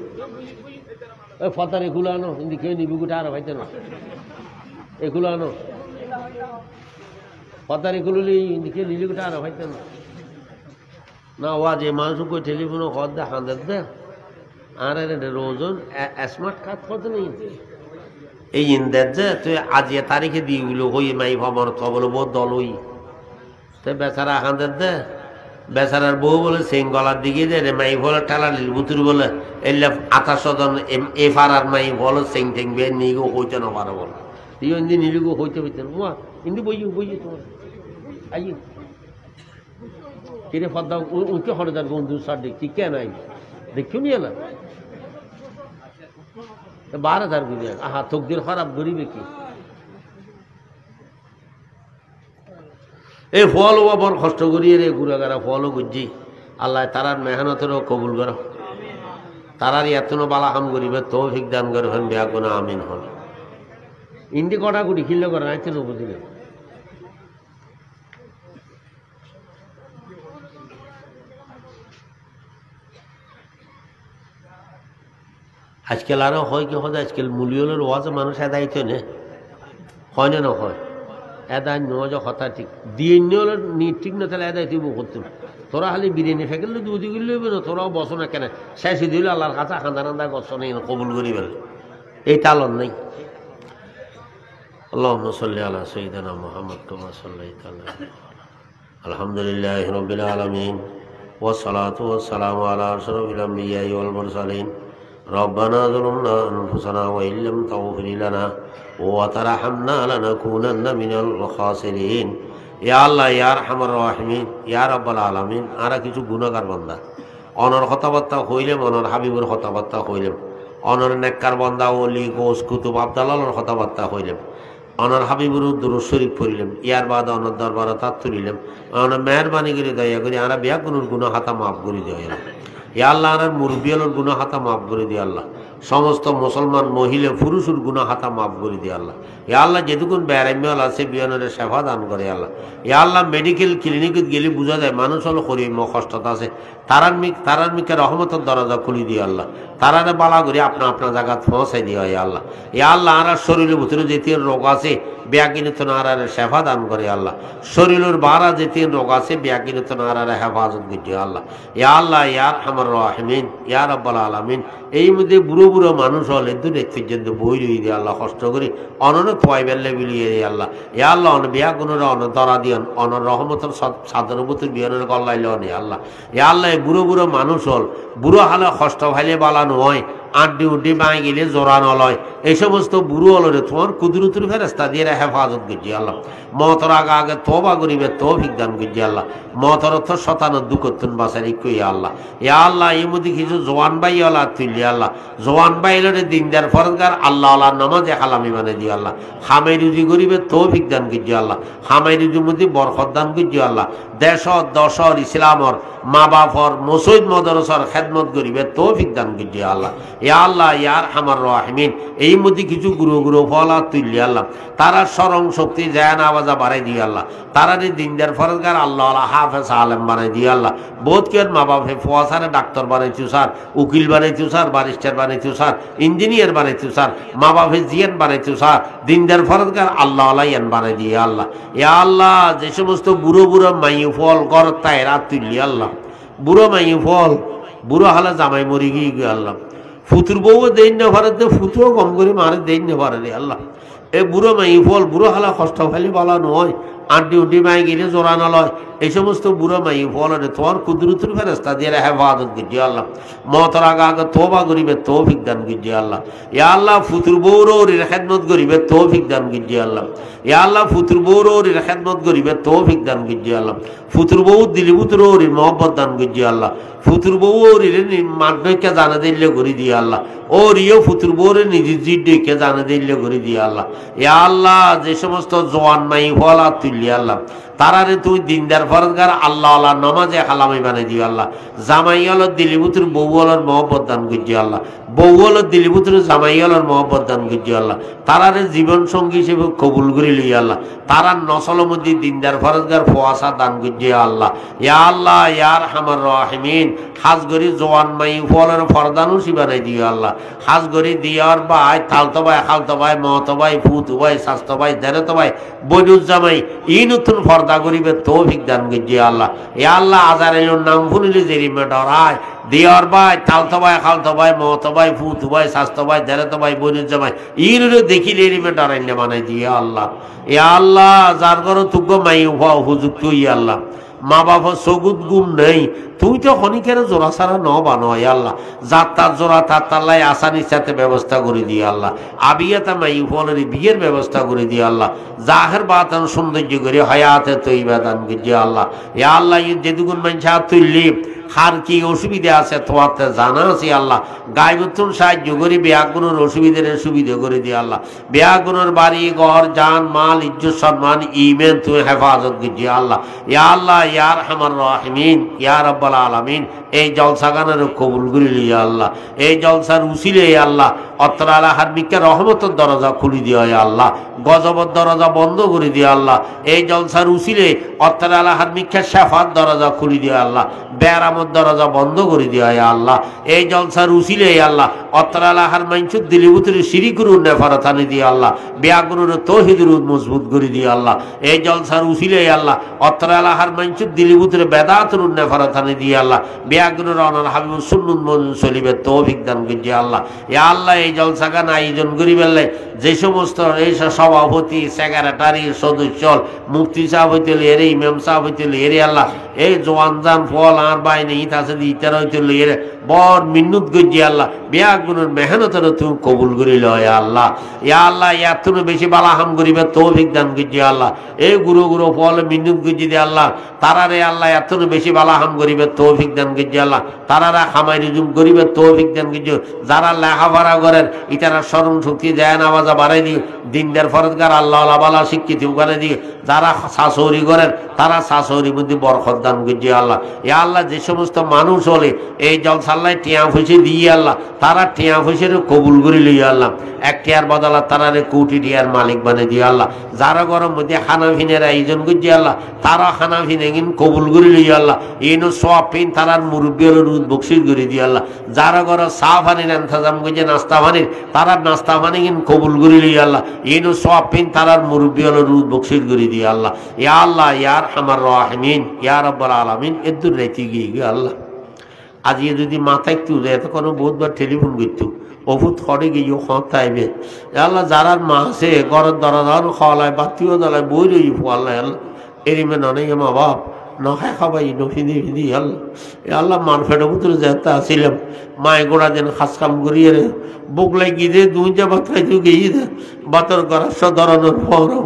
ওই ফাতার এগুলো আনো কিন্তু কেউ নিবি গোটা আর ভাইতে না এগুলো আনো ফাতার এগুলো কেউ নিলি গোটা আর ভাইতে না ওয়া যে মানুষ কই টেলিফোনও হদ দে হাঁদের দে আর রোজন স্মার্ট কার্ড কত নেই এই ইন্দের যে তুই আজিয়া তারিখে দিয়েগুলো হই মাই ভাবর খবর বহুত দল হই তো বেচারা হাঁদের দে বেচারার বউ বলে সিং গলার দিকে যে মাই বলে ঠেলা লিল বুতুর বলে এলে 28 জন এ ফারার মাই বলো সিং টেং বে নিগো হইতে না পারো বল তুই ইন্দি নিলিগো হইতে হইতেন ওয়া ইন্দি বইও তোমার আই কিরে ফদ্দা উঁচু হরদার বন্ধু সার দেখছি কেন আই দেখিও নি এলা 12,000 গুলি আহা তকদির খারাপ গরিবে কি এই ফল বড় কষ্ট করিয়ে রে গুড়াগারা ফলও বুঝছি আল্লাহ তারার মেহনতেরও কবুল করো তারার এতনো বালা কাম করিবে তৌফিক দান করে হন বেয়া কোনো আমিন হন ইন্দি কটা গুটি খিল্লে করে নাই তো বুঝিলে আজকাল আরো হয় কি হয় আজকাল মূল্যলের ওয়াজে মানুষ এদায়িত নে হয় না হয় এদায় নজ হতা ঠিক দিয়ে নিলে ঠিক না তাহলে এদায় তুই করতে তোরা খালি বিরিয়ানি ফেকেলে দুদি গুলি লইবে না তোরাও বস না কেন শেষ দিল আল্লাহর কাছে খান্দা রান্দা গছ নেই কবুল করি বেল এই তালন নেই اللهم صل على سيدنا محمد كما صليت على الحمد لله رب العالمين والصلاة والسلام على أشرف الأنبياء والمرسلين ربنا ظلمنا أنفسنا وإن لم تغفر لنا وترحمنا لنكونن من الخاسرين يا الله يا أرحم الراحمين يا رب العالمين আরা কিছু গুনাহগার বান্দা অনর কথাবার্তা হইলেম অনর হাবিবুর কথাবার্তা হইলেম অনর নেককার বান্দা ওলি গোস কুতুব আব্দুল্লাহর কথাবার্তা হইলেম অনর হাবিবুর দুরূদ শরীফ পড়িলাম ইয়ার বাদ অনর দরবারে তাত তুলিলাম অনর মেহরবানি করে দয়া করে আরা বিয়া কোন গুনাহ হাতা মাফ করে দিও ইয়া আল্লাহ আর মুরব্বিয়ালের গুনাহ হাতা মাফ করে দিও আল্লাহ সমস্ত মুসলমান মহিলা পুরুষের গুনাহ হাতা মাফ করে দিও আল্লাহ ইয়া আল্লাহ যেটুকুন বেরাইমাল আছে বিয়ানের সেবা দান করে আল্লাহ ইয়া আল্লাহ মেডিকেল ক্লিনিকত গেলে বোঝা যায় মানুষ হলো শরীর কষ্টতা আছে তারার রহমতের দরজা খুলি দিও আল্লাহ তারারে বালা করে আপনা আপনা জায়গা পৌঁছাই দিও ইয়া আল্লাহ আর শরীরের ভিতরে যে রোগ আছে ব্যাকিনত নারারে সেবা দান করে আল্লাহ শরীরের বারা যে রোগ আছে ব্যাকিনত নারারে হেফাজত করে আল্লাহ ইয়া আরহামার রাহিমিন ইয়া রাব্বাল আলামিন এই মধ্যে বুড়ো বুড়ো মানুষ হলে পর্যন্ত বই রই দিয়ে আল্লাহ কষ্ট করি অনর থোয়াই বেললে বিলিয়ে দিয়ে আল্লাহ ইয়া আল্লাহ অন বিয়া গুণের অন দরা দিয়ন অনর রহমতের সাধারণবুতির বিয়নের গল্লাইল নে আল্লাহ ইয়া আল্লাহ বুড়ো বুড়ো মানুষ হল বুড়ো হালে কষ্ট ভাইলে বালানো হয় আড্ডি উড্ডি বাঁই গেলে জোরানো লয় এই সমস্ত বুড়ো হলরে তোমার কুদরতুর ফেরেস্তা দিয়ে হেফাজত করছি আল্লাহ মতর আগে তোবা করিবে তৌফিক দান করছি আল্লাহ মতর অর্থ শতানত দুঃখতুন বাসারি কই আল্লাহ ইয়া আল্লাহ এই মধ্যে কিছু জওয়ান ভাই আল্লাহ তুলি আল্লাহ জওয়ান ভাইলরে দিনদার ফরজগার আল্লাহ আল্লাহ নামাজে হালামি মানে দি আল্লাহ হামাই রুজি করিবে তৌফিক দান করছি আল্লাহ হামাই রুজির মধ্যে বরকত দান করছি আল্লাহ দেশর দশর ইসলামর মা বাপর মসজিদ মদরসার খেদমত করিবে তৌফিক দান করছি আল্লাহ ইয়া আল্লাহ ইয়া আরহামার রাহিমিন এই মধ্যে কিছু গুরু ফলা তুললি আল্লাহ তারা স্মরণ শক্তি জান আওয়াজা বাড়াই দিয়ে আল্লাহ তারা দিনদার ফরজগার আল্লাহ আল্লাহ হাফেজ আলেম বানাই দিয়ে আল্লাহ বোধ কেন মা বাপে ফোয়াসারে ডাক্তার বানাইছু স্যার উকিল বানাইছু স্যার ব্যারিস্টার বানাইছু স্যার ইঞ্জিনিয়ার বানাইছু স্যার মা বাপে জিয়ান বানাইছু স্যার দিনদার ফরজগার আল্লাহ আল্লাহ ইয়ান বানাই দিয়ে আল্লাহ ইয়া আল্লাহ যে সমস্ত বুড়ো মাইয়ু ফল কর তাই রাত তুললি আল্লাহ বুড়ো মাইয়ু ফল বুড়ো হালা জামাই মরি গিয়ে আল্লাহ ফুতুর বউ দেন না ভারতে ফুতুও কম করে মারে দেন না পারে আল্লাহ এই বুড়ো মাই ফল বুড়ো হালা কষ্ট খালি বলা নয় আড্ডি উড্ডি মাই গেলে জোরানো লয় এই সমস্ত বুড়ো মাই ফল তোমার কুদরতুর ফেরেস্তা দিয়ে হেফাজত করছি আল্লাহ মতর আগে তোবা করিবে তৌফিক দান করছি আল্লাহ ইয়া আল্লাহ ফুতুর বৌরৌরির খেদমত করিবে তৌফিক দান করছি আল্লাহ ইয়া আল্লাহ ফুতুর বৌরৌরির খেদমত করিবে তৌফিক দান করছি আল্লাহ ফুতুর বউ দিলিপুতুর ওরির মহব্বত দান করছি আল্লাহ ফুতুর বউ ওরির মাঠকে জানা দিলে করে দিয়ে আল্লাহ ওরিও ফুতুর বউরে নিজের জিডকে জানা দিলে করে দিয়ে আল্লাহ ইয়া আল্লাহ যে সমস্ত জওয়ান মাই ফলা তুললি আল্লাহ তারারে তুই দিনদার ফরজগার আল্লাহ আল্লাহ নামাজে হালামি বানাই দিও আল্লাহ জামাই হলো দিলিপুতুর বউ হলোর মহব্বত দান করছি আল্লাহ বউ হলো দিলিপুতুর জামাই হলোর মহব্বত দান করছি আল্লাহ তারারে জীবন সঙ্গী হিসেবে কবুল করে লই আল্লাহ তারার নসল মধ্যে দিনদার ফরজগার ফোয়াশা দান করছি আল্লাহ ইয়া আরহামার রাহিমিন খাস করি জওয়ান মাই ফলের ফরদানুসি বানাই দিও আল্লাহ খাস করি দিয়ার ভাই তালতো ভাই খালতো ভাই মতো ভাই ফুতু ভাই স্বাস্থ্য ভাই দেরতো ভাই বনুজ্জামাই ই নতুন ফর্দা করিবে তৌফিক দান করছি আল্লাহ ইয়া আল্লাহ আজারের নাম শুনিলে জেরিমে ডরায় দিয়ার ভাই তালতো ভাই খালতো ভাই মতো ভাই ফুতু ভাই স্বাস্থ্য ভাই দেরতো ভাই বনুজ্জামাই ইরে দেখিলে এরিমে ডরাইলে বানাই দিয়ে আল্লাহ ইয়া আল্লাহ যার ঘর তুগ্য মাই হুজুক তুই আল্লাহ মা বাবা সগুদ গুম নেই তুই তো খনিকের জোড়া ছাড়া ন বানো আল্লাহ যাত্রার জোড়া তাত্তাল্লাই আসানির সাথে ব্যবস্থা করে দিয়ে আল্লাহ আবিয়াতা মাই ফলের বিয়ের ব্যবস্থা করে দিয়ে আল্লাহ জাহের বাতান সৌন্দর্য করে হয়াতে তৈবা দান দিয়ে আল্লাহ ইয়া আল্লাহ যেদুগুন মানুষ তুললি হার কি অসুবিধা আছে তোমাতে জানা আছে আল্লাহ গায়বতুন সাহায্য করি বেয়াগুনের অসুবিধার সুবিধা করে দিয়ে আল্লাহ বেয়াগুনের বাড়ি ঘর জান মাল ইজ্জত সম্মান ইমেন তুই হেফাজত করছি আল্লাহ ইয়া আরহামার রাহিমিন ইয়া রাব্বাল রব্বুল আলামিন এই জলসাগানের কবুল করিল ইয়া আল্লাহ। এই জলসার উসিলে ইয়া আল্লাহ অত্র আলাহার মিক্কা রহমতের দরজা খুলি দিও ইয়া আল্লাহ, গজবের দরজা বন্ধ করে দিও আল্লাহ। এই জলসার উসিলে অত্র আলাহার মিক্কা শাফাত দরজা খুলি দিও আল্লাহ, বেরামত দরজা বন্ধ করে দিও ইয়া আল্লাহ। এই জলসার উসিলে ইয়া আল্লাহ অত্র আলাহার মাইনসুদ দিলিবুতের শিরিকুরুর নেফারতানি দিও আল্লাহ, বিয়াগুরুর তৌহিদুর মজবুত করে দিও আল্লাহ। এই জলসার উসিলে ইয়া আল্লাহ অত্র আলাহার মাইনসুদ দিলিবুতের বেদাতুর নেফারতানি দিও আল্লাহ, বিয়াগুরুর অনার হাবিবুর সুন্নুত মজুদ সলিবের তৌফিক দান করে দিও আল্লাহ। ইয়া আল্লাহ এই জলসাগান আয়োজন করি বেললে যে সমস্ত এই সভাপতি সেক্রেটারি সদস্য মুফতি সাহেব হইতে এরে ইমাম সাহেব হইতে এরে আল্লাহ এই জওয়ানজান ফল আর বাইনে ইত আছে ইতার হইতে এরে বড় মিন্নুত গজি আল্লাহ বিয়াগুনের মেহনতের তুমি কবুল করিল ইয়া আল্লাহ। ইয়া আল্লাহ এত বেশি বালাহাম করিবে তৌফিক দান গজি আল্লাহ। এই গুরু গুরু ফল মিন্নুত গজি দিয়ে আল্লাহ তারারে আল্লাহ এত বেশি বালাহাম করিবে তৌফিক দান গজি আল্লাহ, তারারা খামাই রিজুম করিবে তৌফিক দান গজি। যারা লেখাপড়া করেন ইতারা স্মরণ শক্তি দেয় নামাজা বাড়াই দিও, দিনদার ফরজগার আল্লাহ বালা শিক্ষিত ওখানে দিও। যারা শাশুড়ি করেন তারা শাশুড়ির মধ্যে বরকত দান করছে আল্লাহ। ইয়া আল্লাহ যে সমস্ত মানুষ হলে এই জলসাল্লায় টিয়া ফুসে দিয়ে আল্লাহ তারা টিয়া ফুসের কবুল করে লইয়া আল্লাহ, এক টিয়ার বদলা তারা কোটি টিয়ার মালিক বানিয়ে দিয়ে আল্লাহ। যারা গরম মধ্যে খানা ফিনের আয়োজন করছে আল্লাহ তারা খানা ফিনে কিন কবুল করে লইয়া আল্লাহ, ইনো সব পিন তারার মুরব্বী হলো রুদ বকশিস করে দিয়ে আল্লাহ। যারা গরম চা পানির ইন্তজাম করছে নাস্তা পানির তারা নাস্তা পানি কিন কবুল করে লইয়া আল্লাহ, ইনো সব পিন তারার মুরব্বী হলো রুদ বকশিস করে দিয়ে আল্লাহ। ইয়া আল্লাহ ইয়ার আমার রাহিমিন ইয়া রাব্বুল আলামিন এদুর রাইতে গিয়ে আল্লাহ আজকে যদি মাথায় একটু এত কোনো বহুতবার টেলিফোন করতো বহুত খড়ে গিয়ে খাইবে আল্লাহ। যারা মা আছে ঘরের দরজাও খাওয়ালায় বাতিও জ্বালায় বই রই আল্লাহ আল্লাহ এরিমে ননেই মা বাপ নখায় খাবাই নফিদি ফিদি আল্লাহ। এ আল্লাহ মার ফেটের ভিতরে যেতে আসিলাম মায়ে গোড়া যেন খাস কাম করিয়ে রে বগলাই গিয়ে দে দুই যা ভাত খাইতে গিয়ে দে বাতর গরাস্য ধরানোর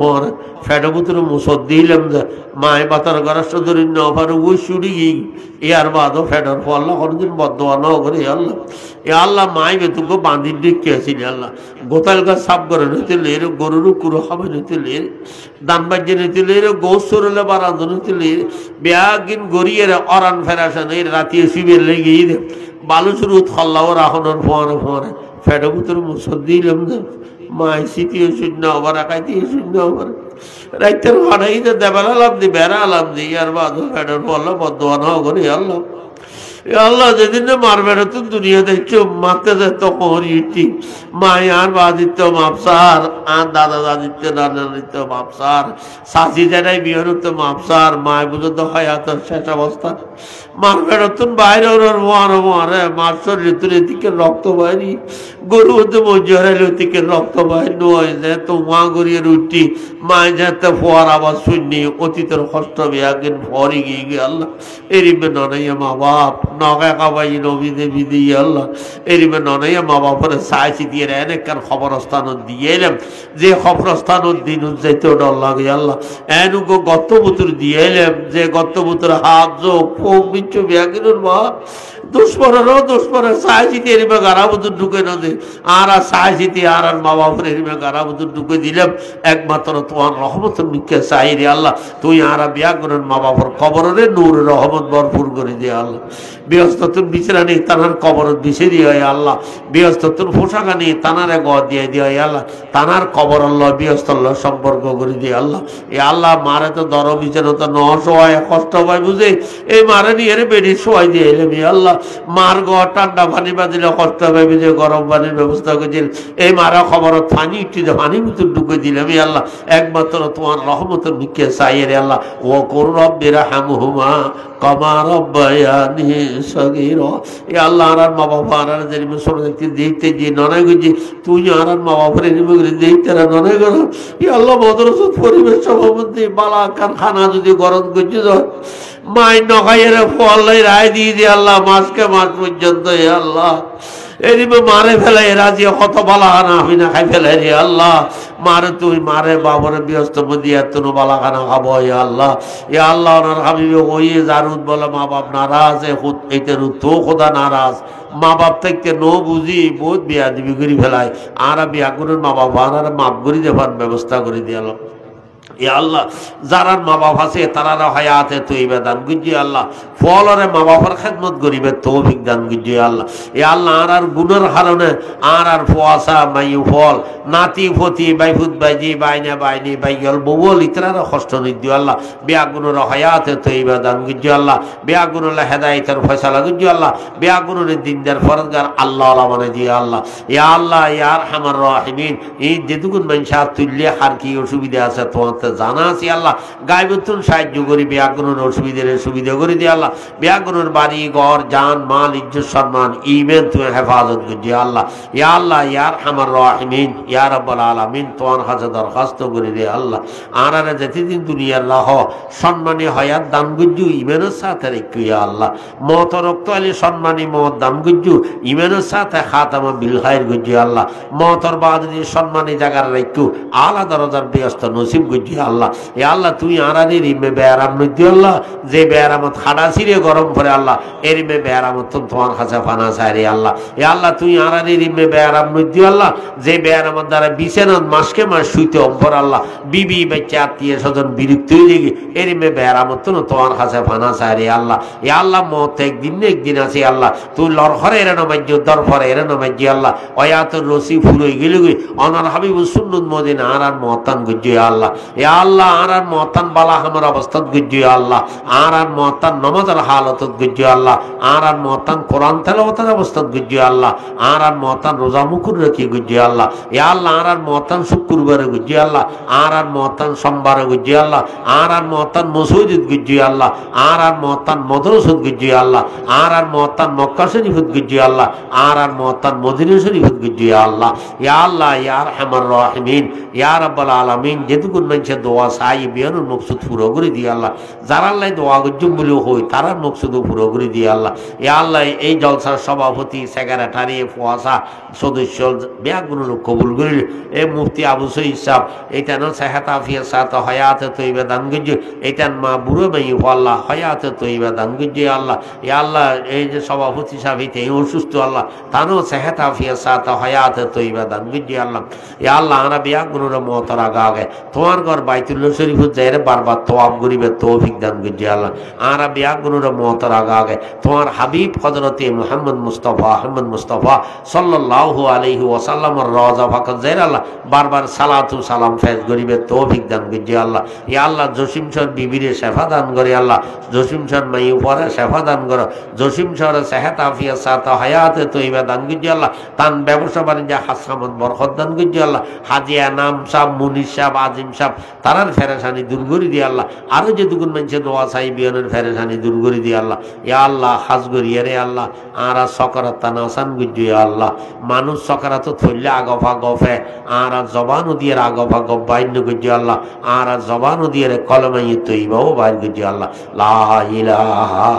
পর ফেটের ভিতরে মুসর দিলাম যে মায়ে বাতর গরাস্য ধরি নপারে ওই সুড়ি গিয়ে ইয়ার বাদও ফেটার পর আল্লাহ কোনোদিন বদোয়া ন করে আল্লাহ। এ আল্লাহ মাই বেতুকে বাঁধির দিকে আসিনি আল্লাহ গোতাল গাছ সাফ করে নিতে লের গরুরও কুড়ো খাবে নিতে লের দান বাজ্যে নিতে লের গোস সরলে বারান্ধ নিতে লের ব্যাগিন গড়িয়ে অরান ফেরাসান এই রাতিয়ে শিবের লেগে দে বালু শুরু খল্লাও রাখনোর ফোয়ারে ফেটের ভিতরে মুসর দিলাম যে মাই শীতীয় শূন্য আবার একাইতীয় শূন্য আবার রাইতের ভাড়াই দেবেলা আলাম দি বেড়া আলাম দি ইয়ার বাদও ফেটের পড়লো বদোয়া ন করে আল্লাহ। আল্লাহ যেদিন মারবে তো দুনিয়া দেখছো মারতে যেত ইটি মাই আর বাদিত্য মাপসার আর দাদা দাদিত্য দাদা দিত্য মাপসার শাশি জানাই বিহরত মাপসার মায় বুঝতে হয় এত শেষ অবস্থা মারবে নতুন বাইরে মারে মার শরীর এদিকে রক্ত বাইরি গরু হতে মজুরাইল ওদিকে রক্ত বাইর নয় যে তো মা গড়িয়ে উঠি মায় যেতে ফোয়ার আবার শুননি অতীতের কষ্ট একদিন ফরি গিয়ে আল্লাহ এরিবে ননাইয়া মা বাপ নগা কাবাই নবী দেবী দিয়ে আল্লাহ এরিবে ননাইয়া মা বাপরে চাইছি দিয়ে এনেকার খবরস্থান দিয়ে এলাম যে খবরস্থান দিন যাইতে ডর লাগে আল্লাহ এনুকো গত্তবুতুর দিয়ে এলাম যে গত্তবুতুর হাত যোগ ফোক বিচ্ছ ব্যাগিনুর মা দুষ্পরেরও দুষ্পরে চাইছিতে এরিবে গারাবুতুর ঢুকে না দে আর চাইছিতে আর মা বাপের এরিবে গারাবুতুর ঢুকে দিলাম একমাত্র তোমার রহমতের মিকে চাই রে আল্লাহ তুই আর বিয়া করেন মা বাবার কবরে নূর রহমত ভরপুর করে দিয়ে আল্লাহ বৃহস্পতির বিছরা নেই তানার কবরত বিছে দিয়ে আল্লাহ বৃহস্পতির পোশাকা নেই তানারে গড় দিয়ে দিয়ে আল্লাহ তানার কবর আল্লাহ বৃহস্পল্লাহ সম্পর্ক করে দিয়ে আল্লাহ এ আল্লাহ মারে তো দর বিছানো তো নয় কষ্ট হয় বুঝে এই মারে নিয়ে বেড়ে শোয়াই দিয়ে এলাম আল্লাহ মার গড় ঠান্ডা পানি বাঁধিলে কষ্ট হয় বুঝে গরম পানির ব্যবস্থা করেছিল এই মারা খবরত পানি একটি পানির ভিতর ঢুকে দিলাম আল্লাহ একমাত্র তোমার রহমতের মুখে চাই রে আল্লাহ ও কোন রব্বির হামহুমা কমা রব্বায়ানি সগীরা এ আল্লাহ আর মা বাবা আর যে ছোট দেখতে দেখতে যে ননে গুজি তুই আর মা বাবার নিমগ্রে দেখতে না ননে গরম এ আল্লাহ মদরসত পরিবেশ সভাপতি বালা কারখানা যদি গরম করছে মাই নখাইয়ের ফল রায় দিয়ে দিয়ে আল্লাহ মাসকে মাস পর্যন্ত এ আল্লাহ এরিবে মারে ফেলে রাজি কত বালাখানা আমি না খাই ফেলে রে আল্লাহ মারে তুই মারে বাবরে ব্যস্ত দিয়ে এত বালাখানা খাবো এ আল্লাহ এ আল্লাহ ওনার হাবিবে ওই জারুদ বলে মা বাপ নারাজ এইটার তো খোদা নারাজ মা বাপ থেকে নো বুঝি বহুত বিয়া দিবি করি ফেলায় আর বিয়া করে মা বাপ আর মাপ করি দেবার ব্যবস্থা করে দিয়াল এ আল্লাহ যারার মা বাপ আছে তারা হায়াতে তৈবা দান গুজি আল্লাহ ফলরে মা বাবার খেদমত গরিবের তৌফিক দান গুজি আল্লাহ এ আল্লাহ আর গুণের কারণে আর ফুয়াশা মাইউ ফল নাতি ফতি বাইফুত বাইজি বাইনা বাইনি বাইগল ববল ইতরার কষ্ট নিদিও আল্লাহ বিয়া গুণের হায়াতে তৈবা দান গুজি আল্লাহ বিয়া গুণের হেদায়েতের ফয়সালা গুজি আল্লাহ বিয়া গুণের দিনদার ফরজগার আল্লাহ আল্লাহ মানে দিয়ে আল্লাহ ইয়া আল্লাহ ইয়া আরহামার রাহিমিন এই যেটুকুন মানুষের তুল্য আর কি অসুবিধা আছে তোমার জানা আছে আল্লাহ গায়বতুন সাহায্য করি বিয়াগুনের অসুবিধার সুবিধা করে দিয়ে আল্লাহ বিয়াগুনের বাড়ি ঘর জান মাল ইজ্জত সম্মান ইমান তুমি হেফাজত করছি আল্লাহ ইয়া আল্লাহ ইয়া আরহামার রাহিমিন ইয়া রাব্বুল আলামিন তোমার কাছে দরখাস্ত করে দিয়ে আল্লাহ আনারা যেদিন দুনিয়ার লাহ সম্মানী হয়াত দান গুজ্জু ইমানের সাথে রেখু ইয়া আল্লাহ মত রক্ত আলী সম্মানী মত দান গুজ্জু ইমানের সাথে খাতামা বিল খায়র গুজ্জু আল্লাহ মতর বাদ দিয়ে সম্মানী জায়গার রেখু আলা দরজার ব্যস্ত নসিব গুজ্জু আল্লাহ এ আল্লাহ তুই আনারি রিমে বেয়ারাম নদী আল্লাহ যে বেয়ারামত খাড়া ছিঁড়ে গরম করে আল্লাহ এ রিমে বেয়ারামত তোমার কাছে ফানা চাই আল্লাহ এ আল্লাহ তুই আনারি রিমে বেয়ারাম নদী আল্লাহ যে বেয়ারামত দ্বারা বিছানাত মাসকে মাস শুইতে অম্পর আল্লাহ বিবি বাচ্চা আত্মীয় স্বজন বিরক্ত হয়ে দেখি এ রিমে বেয়ারামত তোমার কাছে ফানা চাই আল্লাহ এ আল্লাহ মত একদিন না একদিন আছে আল্লাহ তুই লড়ফরে এর নমাজ্য দরফরে এর নমাজ্য আল্লাহ অয়াতর রসি ফুরই গেল গে অনার হাবিব সুন্নত মদিনা আর মহতান গুজ্জু আল্লাহ এ আল্লাহ আর মহতান বালা আমার অবস্থাত গুজ্জু আল্লাহ আর মহতান নমাজের হালতত গুজ্জু আল্লাহ আর মহতান কোরআন তেলাওয়াতের অবস্থাত গুজ্জু আল্লাহ আর মহতান রোজা মুকুর রাখি গুজ্জু আল্লাহ এ আল্লাহ আর মহতান শুক্রবারে গুজ্জু আল্লাহ আর মহতান সোমবারে গুজ্জু আল্লাহ আর মহতান মসজিদ গুজ্জু আল্লাহ আর মহতান মদরসত গুজ্জু আল্লাহ আর মহতান মক্কা শরীফত গুজ্জু আল্লাহ আর মহতান মদিনা শরীফত গুজ্জু আল্লাহ ইয়া আল্লাহ ইয়া আরহামার রাহিমিন ইয়া রাব্বুল আলামিন যেটুকুন মানুষে দোয়া চাই বিয়ানোর মকসুদ পুরো করে দিয়ে আল্লাহ যারা আল্লাহ দোয়া গজ্জুম বলে হই তারার মকসুদও পুরো করে দিয়ে আল্লাহ ইয়া আল্লাহ এই জলসার সভাপতি সেক্রেটারি ফুয়াশা সদস্য ব্যাগুলো কবুল করিল এই মুফতি আবু সঈদ সাহেব এইটান সেহাত আফিয়া সাথ হয়াতে তৈবা দান গজ্জু এইটান মা বুড়ো মাই আল্লাহ হয়াতে তৈবা দান গজ্জু আল্লাহ ইয়া আল্লাহ এই যে সভাপতি সাহেব এইটা অসুস্থ আল্লাহ তানও সেহাত আফিয়া সাথ হয়াতে তৈবা দান গজ্জু আল্লাহ ইয়া আল্লাহ আমরা ব্যাগুলোর মতর আগে তোমার ঘর বাইতুল্লাহ শরীফত যাই বারবার তোয়াব গরিবের তৌফিক দান গজ্জু আল্লাহ আমরা ব্যাগুলোর মতর আগে তোমার হাবিব হযরতে মুহাম্মদ মুস্তাফা সাল্লাল্লাহু আলাইহি ওয়াসাল্লামের রওজা ফাকাত যাই আল্লাহ বারবার সালাতু সালাম ফেজ গরিবের তৌফিক দান গজ্জু আল্লাহ ইয়া আল্লাহ জসিম শর বিবিরে শেফা দান করে আল্লাহ জসিম শর মাই উপরে শেফা দান করো জসিম শর সেহাত আফিয়া সাথ হায়াতে তৈবা দান গজ্জু আল্লাহ তান ব্যবসা বাণিজ্য হাসামত বরকত দান গজ্জু আল্লাহ হাজিয়া নাম সাহেব মুনির সাহেব আজিম সাহেব তারার ফেরেশানি দূর করে দিয়ে আল্লাহ আরো যে দুগুণ মানুষের দোয়া চাই বিয়নের ফেরেশানি দূর করে দিয়ে আল্লাহ ইয়া আল্লাহ হাজ গরিয়া রে আল্লাহ আরা সকারাত তানাসান গুজ্জু আল্লাহ মানুষ সকারাত থইলে আগফা গফে আরা জবানও দিয়ে আগফা গফ বাইন্য গুজ্জু আল্লাহ আরা জবানও দিয়ে কলমাই তৈবাও বাইর গুজ্জু আল্লাহ লা ইলাহা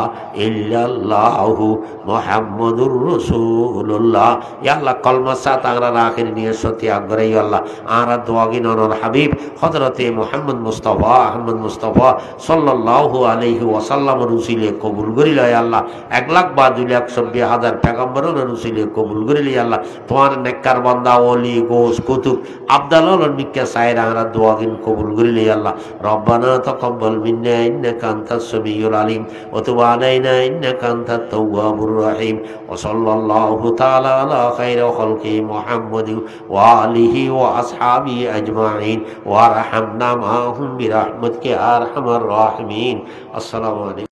ইল্লাল্লাহু মুহাম্মাদুর রাসূলুল্লাহ ইয়া আল্লাহ কলমা সাত আমরা আখির নিয়ে সত্যি আগ্রহী আল্লাহ আরা দোয়াগিন অনর হাবিব হযরতে মুহাম্মদ মুস্তাফা সাল্লাল্লাহু আলাইহি ওয়াসাল্লামের উসিলে কবুল করিল আল্লাহ 1,00,000 বা 2,20,000 পয়গম্বরের উসিলে কবুল করিল আল্লাহ তোমার নেককার বান্দা ওলি গোস কুতুব আব্দালুল নিকে সাইরা আমরা দোয়াগিন কবুল করিল আল্লাহ রব্বানা তাকাব্বাল মিন্না ইন্নাকা আনতাস সামিউল আলিম ওয়া তুব আলাইনা ইন্নাকা আনতাত তাওয়াবুর রহিম ওয়া সাল্লাল্লাহু তাআলা আলা খাইরি খালকি মুহাম্মাদিন ওয়া আলিহি ওয়া আসহাবিহি আজমাইন ওয়া রাহমনা মাহুম বিরহমাতিকা আরহামার রাহিমিন। আসসালামু আলাইকুম।